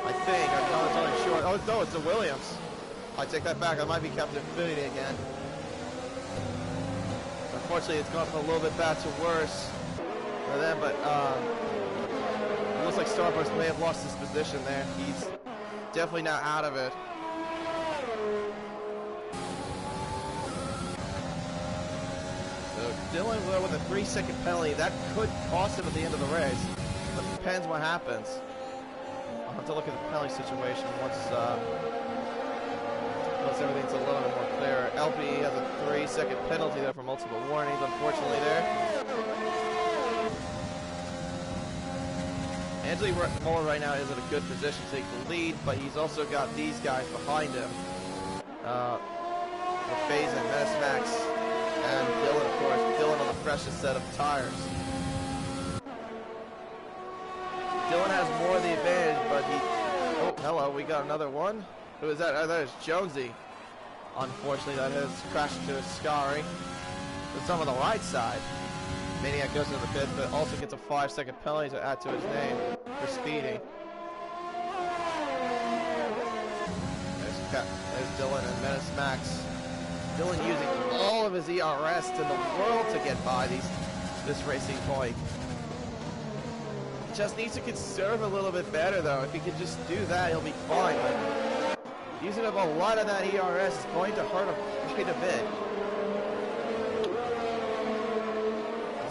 I think. I'm not entirely sure. Oh, no, it's a Williams. I take that back. That might be Captain Infinity again. Unfortunately, it's gone from a little bit bad to worse for them, but it looks like Starburst may have lost his position there. He's definitely now out of it. So Dylan with a 3-second penalty. That could cost him at the end of the race, but it depends what happens. I'll have to look at the penalty situation once everything's a little bit more clear. LP has a 3-second penalty there for multiple warnings, unfortunately there. Angelique Muller right now is in a good position to take the lead, but he's also got these guys behind him. With FaZe and Menace Max and Dylan, of course. Dylan on the freshest set of tires. Dylan has more of the advantage, but he... Oh, hello, we got another one. Who is that? Oh, that is Jonesy. Unfortunately, that has crashed into Scary. to some of the right side. Maniac goes into the pit, but also gets a 5-second penalty to add to his name for speeding. There's Dylan and Menace Max. Dylan using all of his ERS in the world to get by this racing point. He just needs to conserve a little bit better though. If he could just do that, he'll be fine. But using up a lot of that ERS is going to hurt him quite a bit.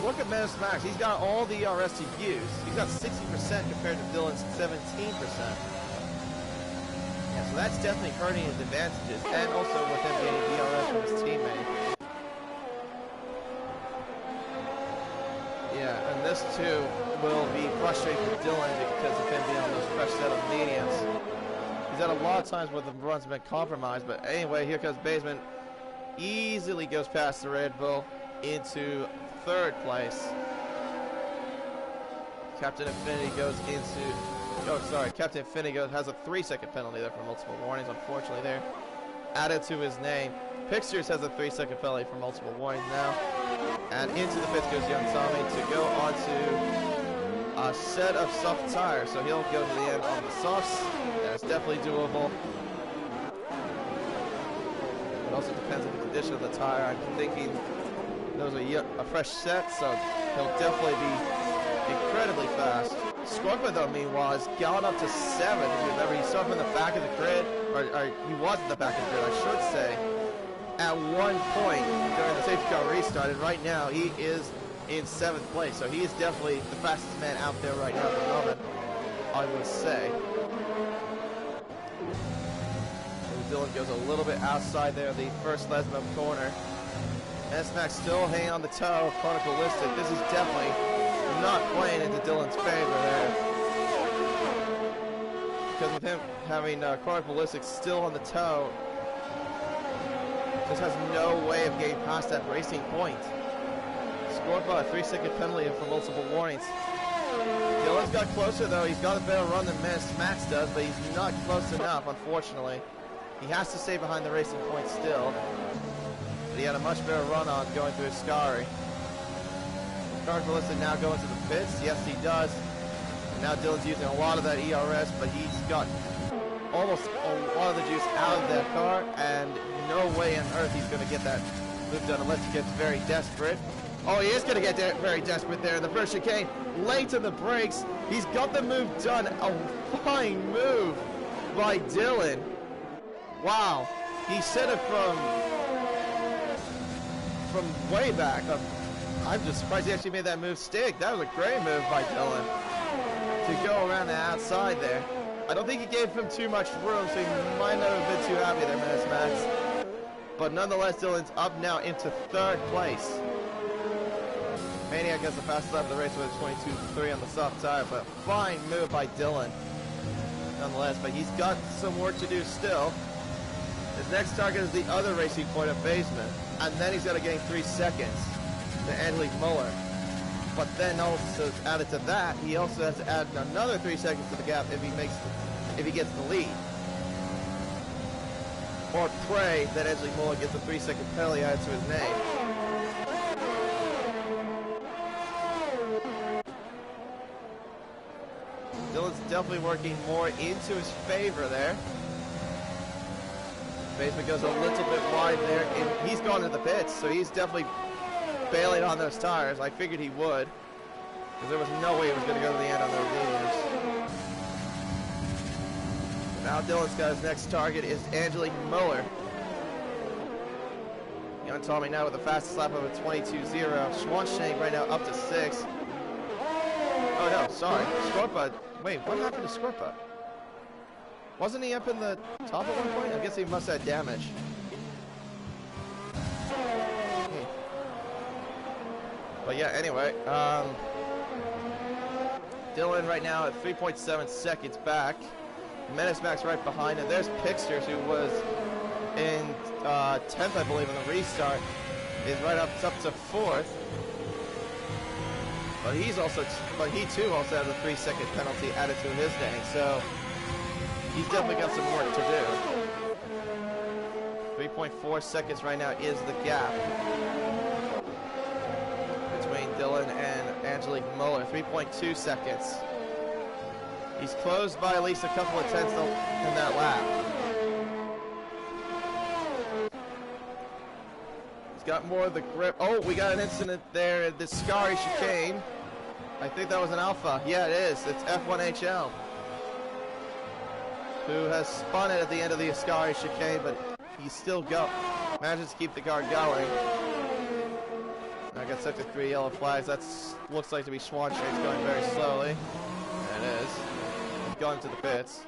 Look at Menace Max. He's got all the ERS to use. He's got 60% compared to Dylan's 17%. Yeah, so that's definitely hurting his advantages, and also with him getting ERS from his teammate. Yeah, and this too will be frustrating for Dylan because of him being on this fresh set of mediums. He's had a lot of times where the run's been compromised, but anyway, here comes Baseman. Easily goes past the Red Bull into 3rd place. Captain Infinity goes into... Oh, sorry. Captain Infinity has a 3-second penalty there for multiple warnings, unfortunately there. Added to his name. Pixtures has a 3-second penalty for multiple warnings now. And into the 5th goes Young Tommy to go on to a set of soft tires. So he'll go to the end on the softs. That's definitely doable. It also depends on the condition of the tire. I'm thinking those are a fresh set, so he'll definitely be incredibly fast. Scorpio, though, meanwhile, has gone up to 7. Remember, he started from the back of the grid, or he was at the back of the grid, I should say, at one point during the safety car restart, and right now he is in 7th place, so he is definitely the fastest man out there right now at the moment, I would say. And Dylan goes a little bit outside there, the first Lesmo corner. S-Max still hanging on the toe of Chronicalistic. This is definitely not playing into Dylan's favor there. Because with him having Chronicalistic still on the toe, just has no way of getting past that racing point. Scored by a 3-second penalty for multiple warnings. Dylan's got closer though. He's got a better run than Max does, but he's not close enough, unfortunately. He has to stay behind the racing point still. He had a much better run on going through his Scary. Chronicalistic now going to the pits. Yes, he does. And now Dylan's using a lot of that ERS, but he's got almost a lot of the juice out of that car, and no way on earth he's going to get that move done unless he gets very desperate. Oh, he is going to get very desperate there in the first chicane. Late to the brakes. He's got the move done. A fine move by Dylan. Wow. He set it from way back. I'm just surprised he actually made that move stick. That was a great move by Dylan to go around the outside there. I don't think he gave him too much room, so he might not have been too happy there, Menace Max. But nonetheless, Dylan's up now into 3rd place. Maniac has the fastest lap of the race with a 22.3 on the soft tire, but fine move by Dylan nonetheless. But he's got some work to do still. His next target is the other racing point of Basement, and then he's got to gain 3 seconds to Angelique Muller. But then also added to that, he also has to add another 3 seconds to the gap if he gets the lead. Or pray that Angelique Muller gets a 3-second penalty added to his name. Dylan's definitely working more into his favor there. Basement goes a little bit wide there, and he's gone to the pits, so he's definitely bailing on those tires. I figured he would, because there was no way he was going to go to the end on those mediums. Now Dylan's got his next target is Angelique Muller. Young Tommy now with the fastest lap of a 22.0. Schwanshank right now up to 6. Oh no, sorry. Scorpa. Wait, what happened to Scorpa? Wasn't he up in the top at one point? I guess he must have damage. But yeah, anyway, Dylan right now at 3.7 seconds back. Menace Max right behind him. There's Pixters, who was in 10th, I believe, in the restart. Is right up to 4th. But he too also has a 3-second penalty added to his name. So he's definitely got some work to do. 3.4 seconds right now is the gap. Dylan and Angelique Muller, 3.2 seconds. He's closed by at least a couple of tenths in that lap. He's got more of the grip. Oh, we got an incident there at the Scary chicane. I think that was an Alpha. Yeah, it is. It's F1HL, who has spun it at the end of the Ascari chicane, but he still manages to keep the car going. I got set to 3 yellow flags. That looks like to be Swan Shades going very slowly. And it is. Going to the pits.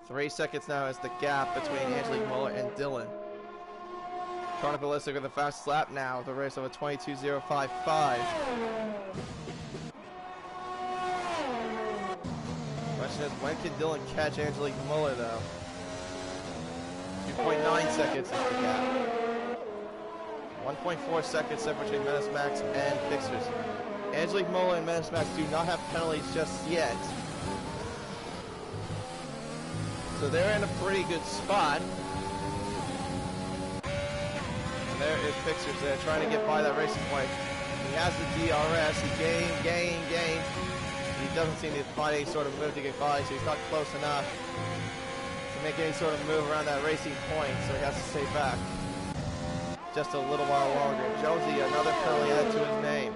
3 seconds now is the gap between Angelique Muller and Dylan. Carnivalistic with the fastest lap now, the race of a 22.055. Question is, when can Dylan catch Angelique Muller though? 2.9 seconds is the gap. 1.4 seconds separate between Menace Max and Fixers. Angelique Muller and Menace Max do not have penalties just yet. So they're in a pretty good spot. And there is Fixers there trying to get by that racing point. He has the DRS, he gained. He doesn't seem to find any sort of move to get by, so he's not close enough to make any sort of move around that racing point, so he has to stay back just a little while longer. Jonesy, another penalty added to his name.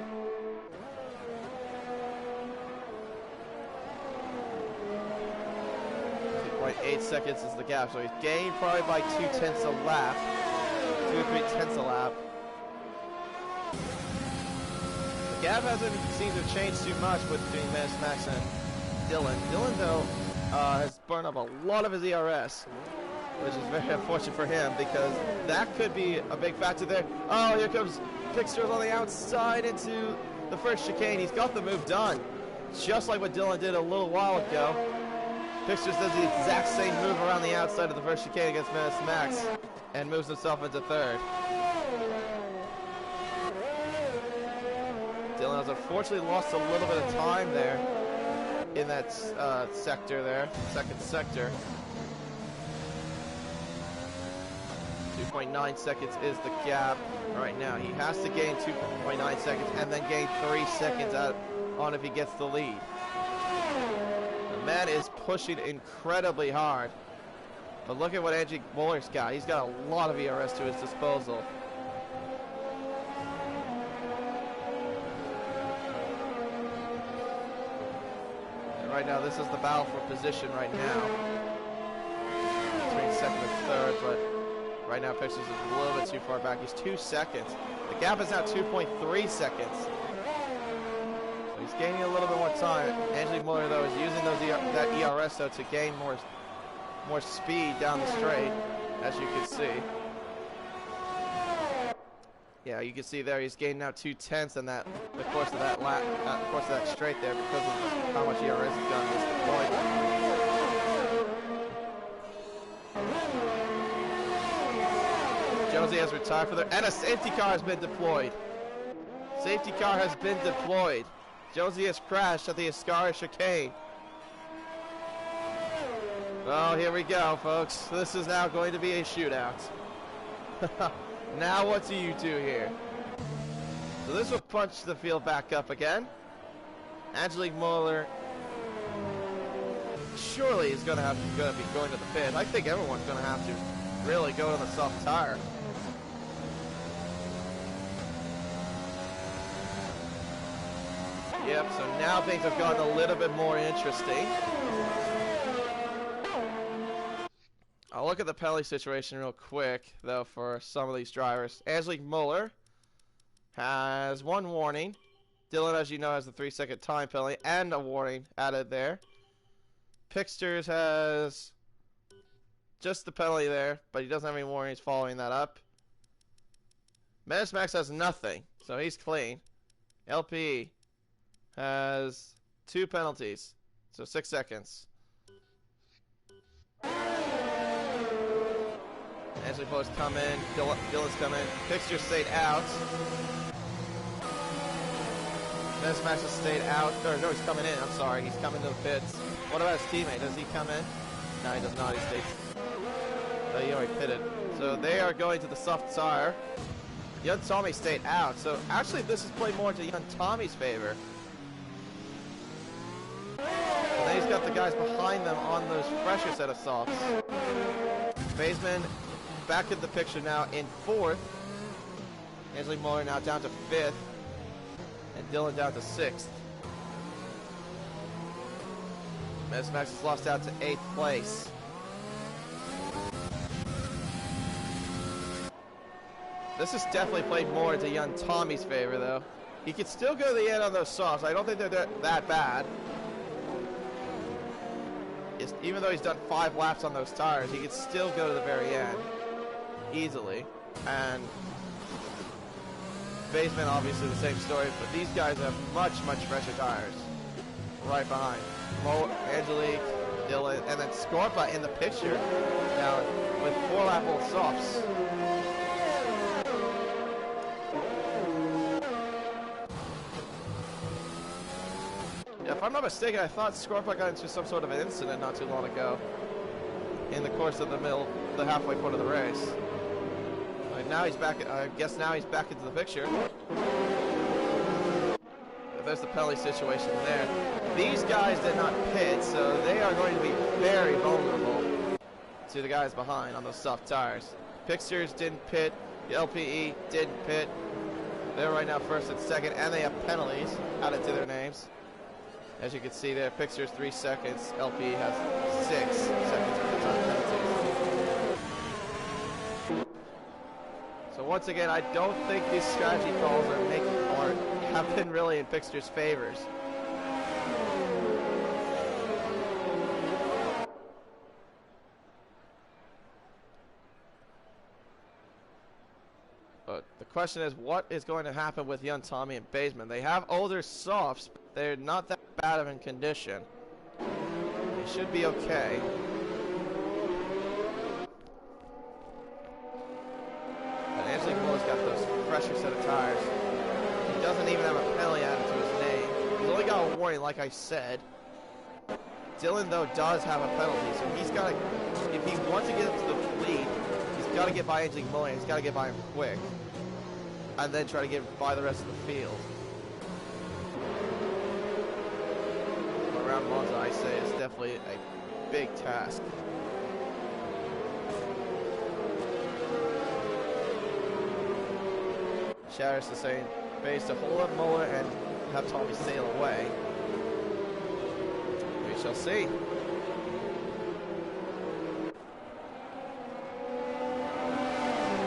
2.8 seconds is the gap, so he's gained probably by 2/10 a lap. 2 or 3/10 a lap. The gap hasn't seemed to change too much between Menace Max and Dylan. Dylan, though, has burned up a lot of his ERS, which is very unfortunate for him because that could be a big factor there. Oh, here comes Fixtures on the outside into the first chicane. He's got the move done, just like what Dylan did a little while ago. Fixtures does the exact same move around the outside of the first chicane against Menace Max and moves himself into third. Dylan has unfortunately lost a little bit of time there in that sector there, second sector. 2.9 seconds is the gap right now. He has to gain 2.9 seconds and then gain 3 seconds out on if he gets the lead. The man is pushing incredibly hard. But look at what Angelique Muller's got. He's got a lot of ERS to his disposal. And right now, this is the battle for position right now. Between second and third, but right now, Fixers is a little bit too far back. He's 2 seconds. The gap is now 2.3 seconds. So he's gaining a little bit more time. Angelique Muller, though, is using that ERS, though, to gain more speed down the straight, as you can see. Yeah, you can see there he's gained now 2/10 in the course of that straight there because of how much ERS he's done at this point. Jonesy has retired for there, and a safety car has been deployed. Safety car has been deployed. Jonesy has crashed at the Ascari chicane. Well, here we go, folks. This is now going to be a shootout. Now what do you do here? So this will punch the field back up again. Angelique Muller surely is going to be going to the pit. I think everyone's going to have to really go to the soft tire. Yep, so now things have gotten a little bit more interesting. I'll look at the penalty situation real quick, though, for some of these drivers. Angelique Muller has 1 warning. Dylan, as you know, has the 3-second time penalty and a warning added there. Pixters has just the penalty there, but he doesn't have any warnings following that up. Menace Max has nothing, so he's clean. LPE has 2 penalties, so 6 seconds. Angelique Muller's come in, Dylan's come in, Fixture stayed out. Menace Max has stayed out, or no, he's coming in, I'm sorry, he's coming to the pits. What about his teammate, does he come in? No, he does not, he stays. Oh, he already pitted. So they are going to the soft tire. Young Tommy stayed out, so actually this is played more into Young Tommy's favor. And then he's got the guys behind them on those fresher set of softs. Baseman back in the picture now in 4th. Ainsley Muller now down to 5th. And Dylan down to 6th. Max is lost out to 8th place. This is definitely played more into Young Tommy's favor, though. He could still go to the end on those softs. I don't think they're that bad. Even though he's done 5 laps on those tires, he could still go to the very end easily. And Baseman, obviously the same story, but these guys have much fresher tires right behind. Angelique, Dylan, and then Scorpa in the picture now with 4-lap-old softs. If I'm not mistaken, I thought Scorpa got into some sort of an incident not too long ago in the course of the halfway point of the race. Now he's back. I guess now he's back into the picture. There's the penalty situation there. These guys did not pit, so they are going to be very vulnerable to the guys behind on those soft tires. Pixers didn't pit. The LPE didn't pit. They're right now 1st and 2nd, and they have penalties added to their names. As you can see there, Pixers 3 seconds. LPE has 6 seconds for the time penalties. So once again, I don't think these strategy calls have been really in Pixter's favors. But the question is, what is going to happen with Young Tommy and Baseman? They have older softs, but they're not that bad of in condition. They should be okay. Angelique Muller's got those fresher set of tires. He doesn't even have a penalty added to his name. He's only got a warning, like I said. Dylan, though, does have a penalty, so he's got to, if he wants to get into the lead, he's got to get by Angelique Muller, he's got to get by him quick, and then try to get by the rest of the field. Around Monza, I say, is definitely a big task. Shatters is saying base to hold up Muller and have Tommy sail away. We shall see.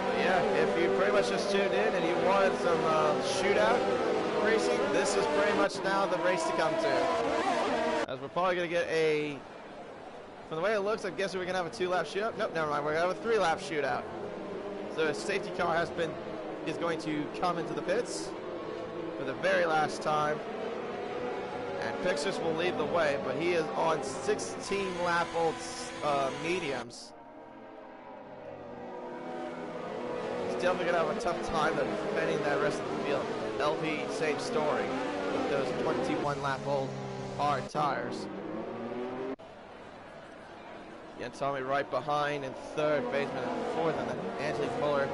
But yeah, if you pretty much just tuned in and you wanted some shootout racing, this is pretty much now the race to come to. As we're probably going to get a, from the way it looks, I guess we're going to have a 2-lap shootout. Nope, never mind, we're going to have a 3-lap shootout. So a safety car is going to come into the pits for the very last time, and Pixis will lead the way, but he is on 16-lap-old mediums. He's definitely going to have a tough time defending that rest of the field. LP, same story, with those 21-lap-old hard tires. Young Tommy right behind in 3rd, Baseman in 4th, and then Angelique Muller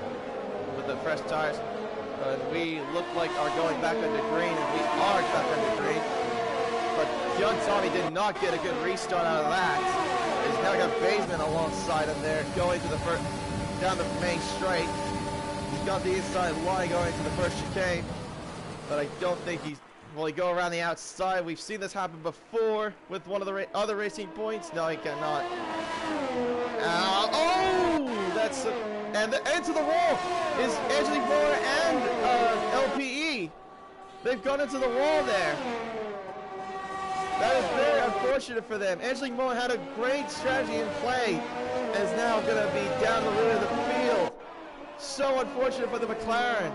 with the fresh tires. We look like are going back under green, and we are back under green. But Young Tommy did not get a good restart out of that. He's now got Baseman alongside him there, going to the first, down the main straight. He's got the inside line going to the first chicane, but I don't think will he go around the outside? We've seen this happen before with one of the other racing points. No, he cannot. Oh, that's and into the wall is Angelique Muller and LPE. They've gone into the wall there. That is very unfortunate for them. Angelique Muller had a great strategy in play and is now going to be down the rear of the field. So unfortunate for the McLaren.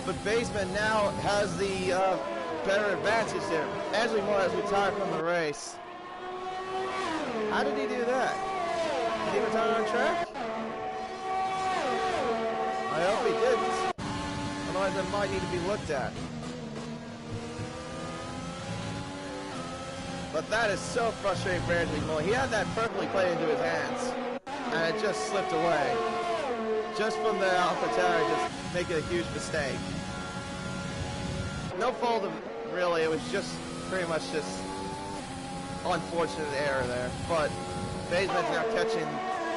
But Baseman now has the better advantage here. Angelique Muller has retired from the race. How did he do that? Did he retire on track? I hope he didn't. Otherwise, that might need to be looked at. But that is so frustrating for Angelique Muller. He had that perfectly played into his hands, and it just slipped away. just from the AlphaTauri, just making a huge mistake. No fault of really, it was just pretty much just unfortunate error there. But Baseman's now catching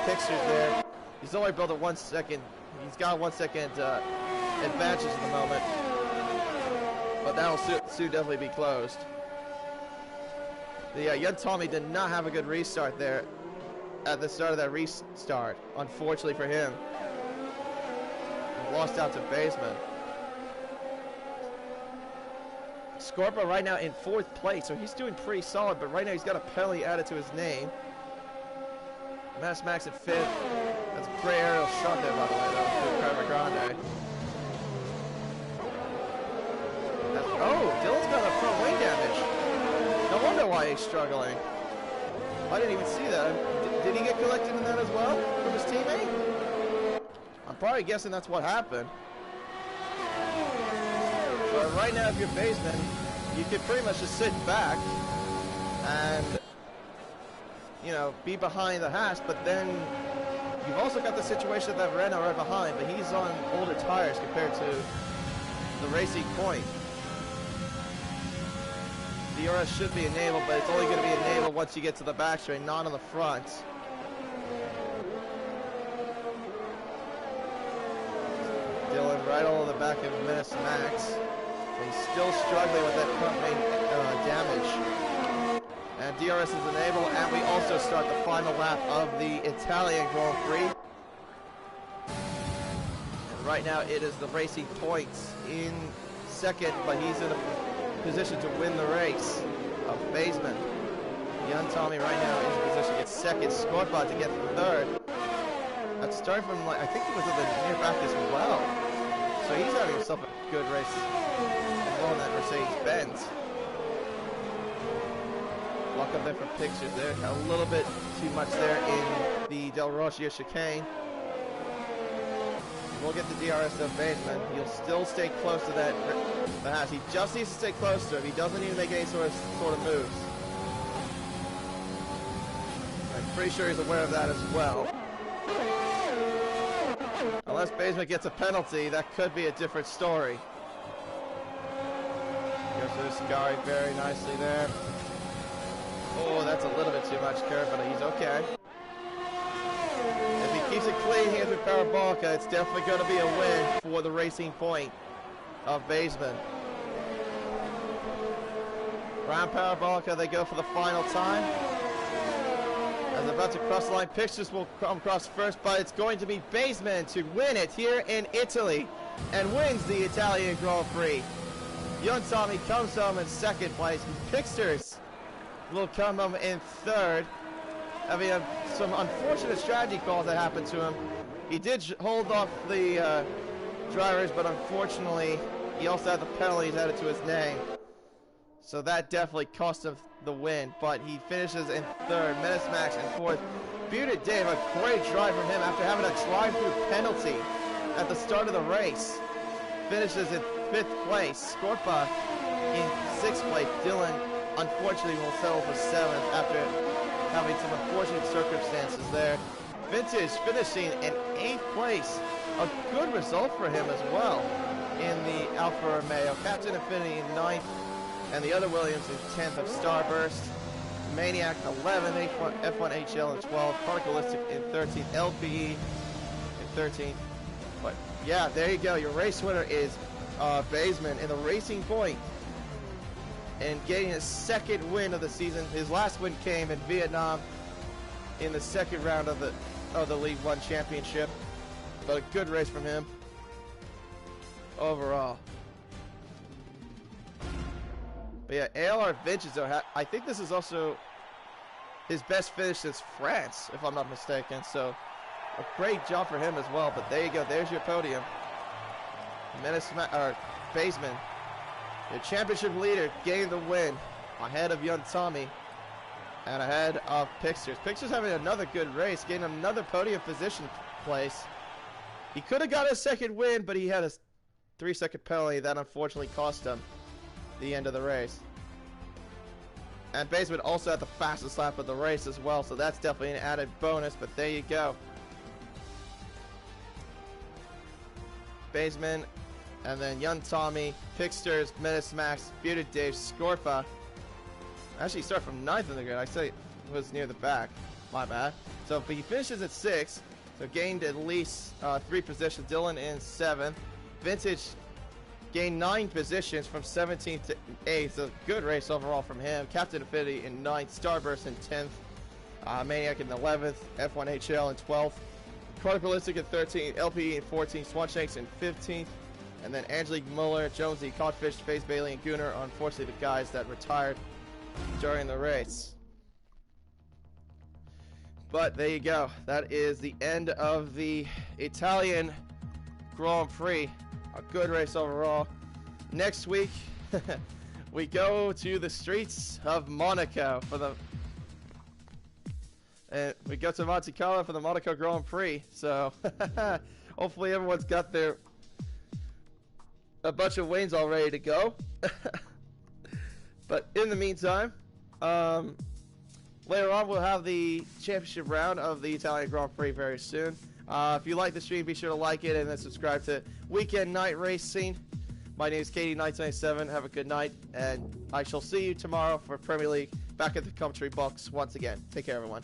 pictures there. He's only built a 1 second. He's got a 1 second advantage at the moment, but that'll soon definitely be closed. Yeah, young Tommy did not have a good restart there at the start of that restart, unfortunately for him. Lost out to Baseman. Scorpa right now in 4th place, so he's doing pretty solid, but right now he's got a penalty added to his name. Mass Max in 5th. That's a great aerial shot there, by the way, though. Grande. Oh, Dylan's got a front wing damage. No wonder why he's struggling. I didn't even see that. Did he get collected in that as well from his teammate? I'm probably guessing that's what happened. But right now, if you're Baseman, you can pretty much just sit back and, you know, be behind the hash, but then you've also got the situation that Renault right behind, but he's on older tires compared to the Racing Point. DRS should be enabled, but it's only going to be enabled once you get to the back straight, not on the front. Dylan right over the back of Menace Max. He's still struggling with that front wing damage. And DRS is enabled, and we also start the final lap of the Italian Grand Prix. And right now it is the Racing Points in 2nd, but he's in a position to win the race of Baseman. Young Tommy right now is in position to get 2nd, Scorpa to get 3rd. That's starting from, like, I think he was at the near back as well. So he's having himself a good race as well in that Mercedes-Benz. Lock up there for pictures there. A little bit too much there in the Del Rocio chicane. We'll get the DRS of Baseman. He'll still stay close to that hash. He just needs to stay close to him. He doesn't need to make any sort of moves. I'm pretty sure he's aware of that as well. Unless Baseman gets a penalty, that could be a different story. Goes to Scary very nicely there. Oh, that's a little bit too much curve, but he's okay. If he keeps it clean here through Parabolica, it's definitely going to be a win for the Racing Point of Baseman. Round Parabolica, they go for the final time. As they're about to cross the line, pictures will come across first, but it's going to be Baseman to win it here in Italy and wins the Italian Grand Prix. Young Tommy comes home in 2nd place. Pixters will come home in 3rd. Having some unfortunate strategy calls that happened to him. He did hold off the drivers, but unfortunately, he also had the penalties added to his name. So that definitely cost him the win, but he finishes in 3rd. Menace Max in 4th. Beauty Dave, a great drive from him after having a drive-through penalty at the start of the race. Finishes in 5th place. Scorpa in 6th place. Dylan, unfortunately, will settle for 7th after having some unfortunate circumstances there. Vintage finishing in 8th place. A good result for him as well in the Alfa Romeo. Captain Infinity in 9th. And the other Williams in 10th of Starburst. Maniac 11, F1 HL in 12th, Particleistic in 13th, LPE in 13th. But yeah, there you go. Your race winner is Baseman in the Racing Point, and getting his 2nd win of the season. His last win came in Vietnam in the 2nd round of the League One Championship. But a good race from him overall. But yeah, ALR Vintage, though, I think this is also his best finish since France, if I'm not mistaken. So, a great job for him as well. But there you go. There's your podium. Baseman, the championship leader, gained the win ahead of young Tommy and ahead of Pixters. Pixters having another good race, getting another podium position place. He could have got a 2nd win, but he had a 3-second penalty that unfortunately cost him the end of the race. And Baseman also had the fastest lap of the race as well, so that's definitely an added bonus. But there you go. Baseman, and then Young Tommy, Picksters, Menace Max, Bearded Dave, Scorpa. Actually, start from 9th in the grid. I said it was near the back. My bad. So, but he finishes at 6th. So gained at least 3 positions. Dylan in 7th. Vintage gained 9 positions from 17th to 8th. So good race overall from him. Captain Affinity in 9th. Starburst in 10th. Maniac in 11th. F1HL in 12th. Chronicalistic in 13th. LPE in 14th. Swanshanks in 15th. And then Angelique Muller, Jonesy, Codfish, Face Bailey, and Gunnar are unfortunately the guys that retired during the race. But there you go. That is the end of the Italian Grand Prix. A good race overall. Next week, we go to the streets of Monaco for the... And we go to Monte Carlo for the Monaco Grand Prix. So, hopefully everyone's got a bunch of wins all ready to go. But in the meantime, later on we'll have the championship round of the Italian Grand Prix very soon. If you like the stream, be sure to like it and then subscribe to Weekend Night Racing. My name is Katie997. Have a good night, and I shall see you tomorrow for Premier League back at the commentary box once again. Take care, everyone.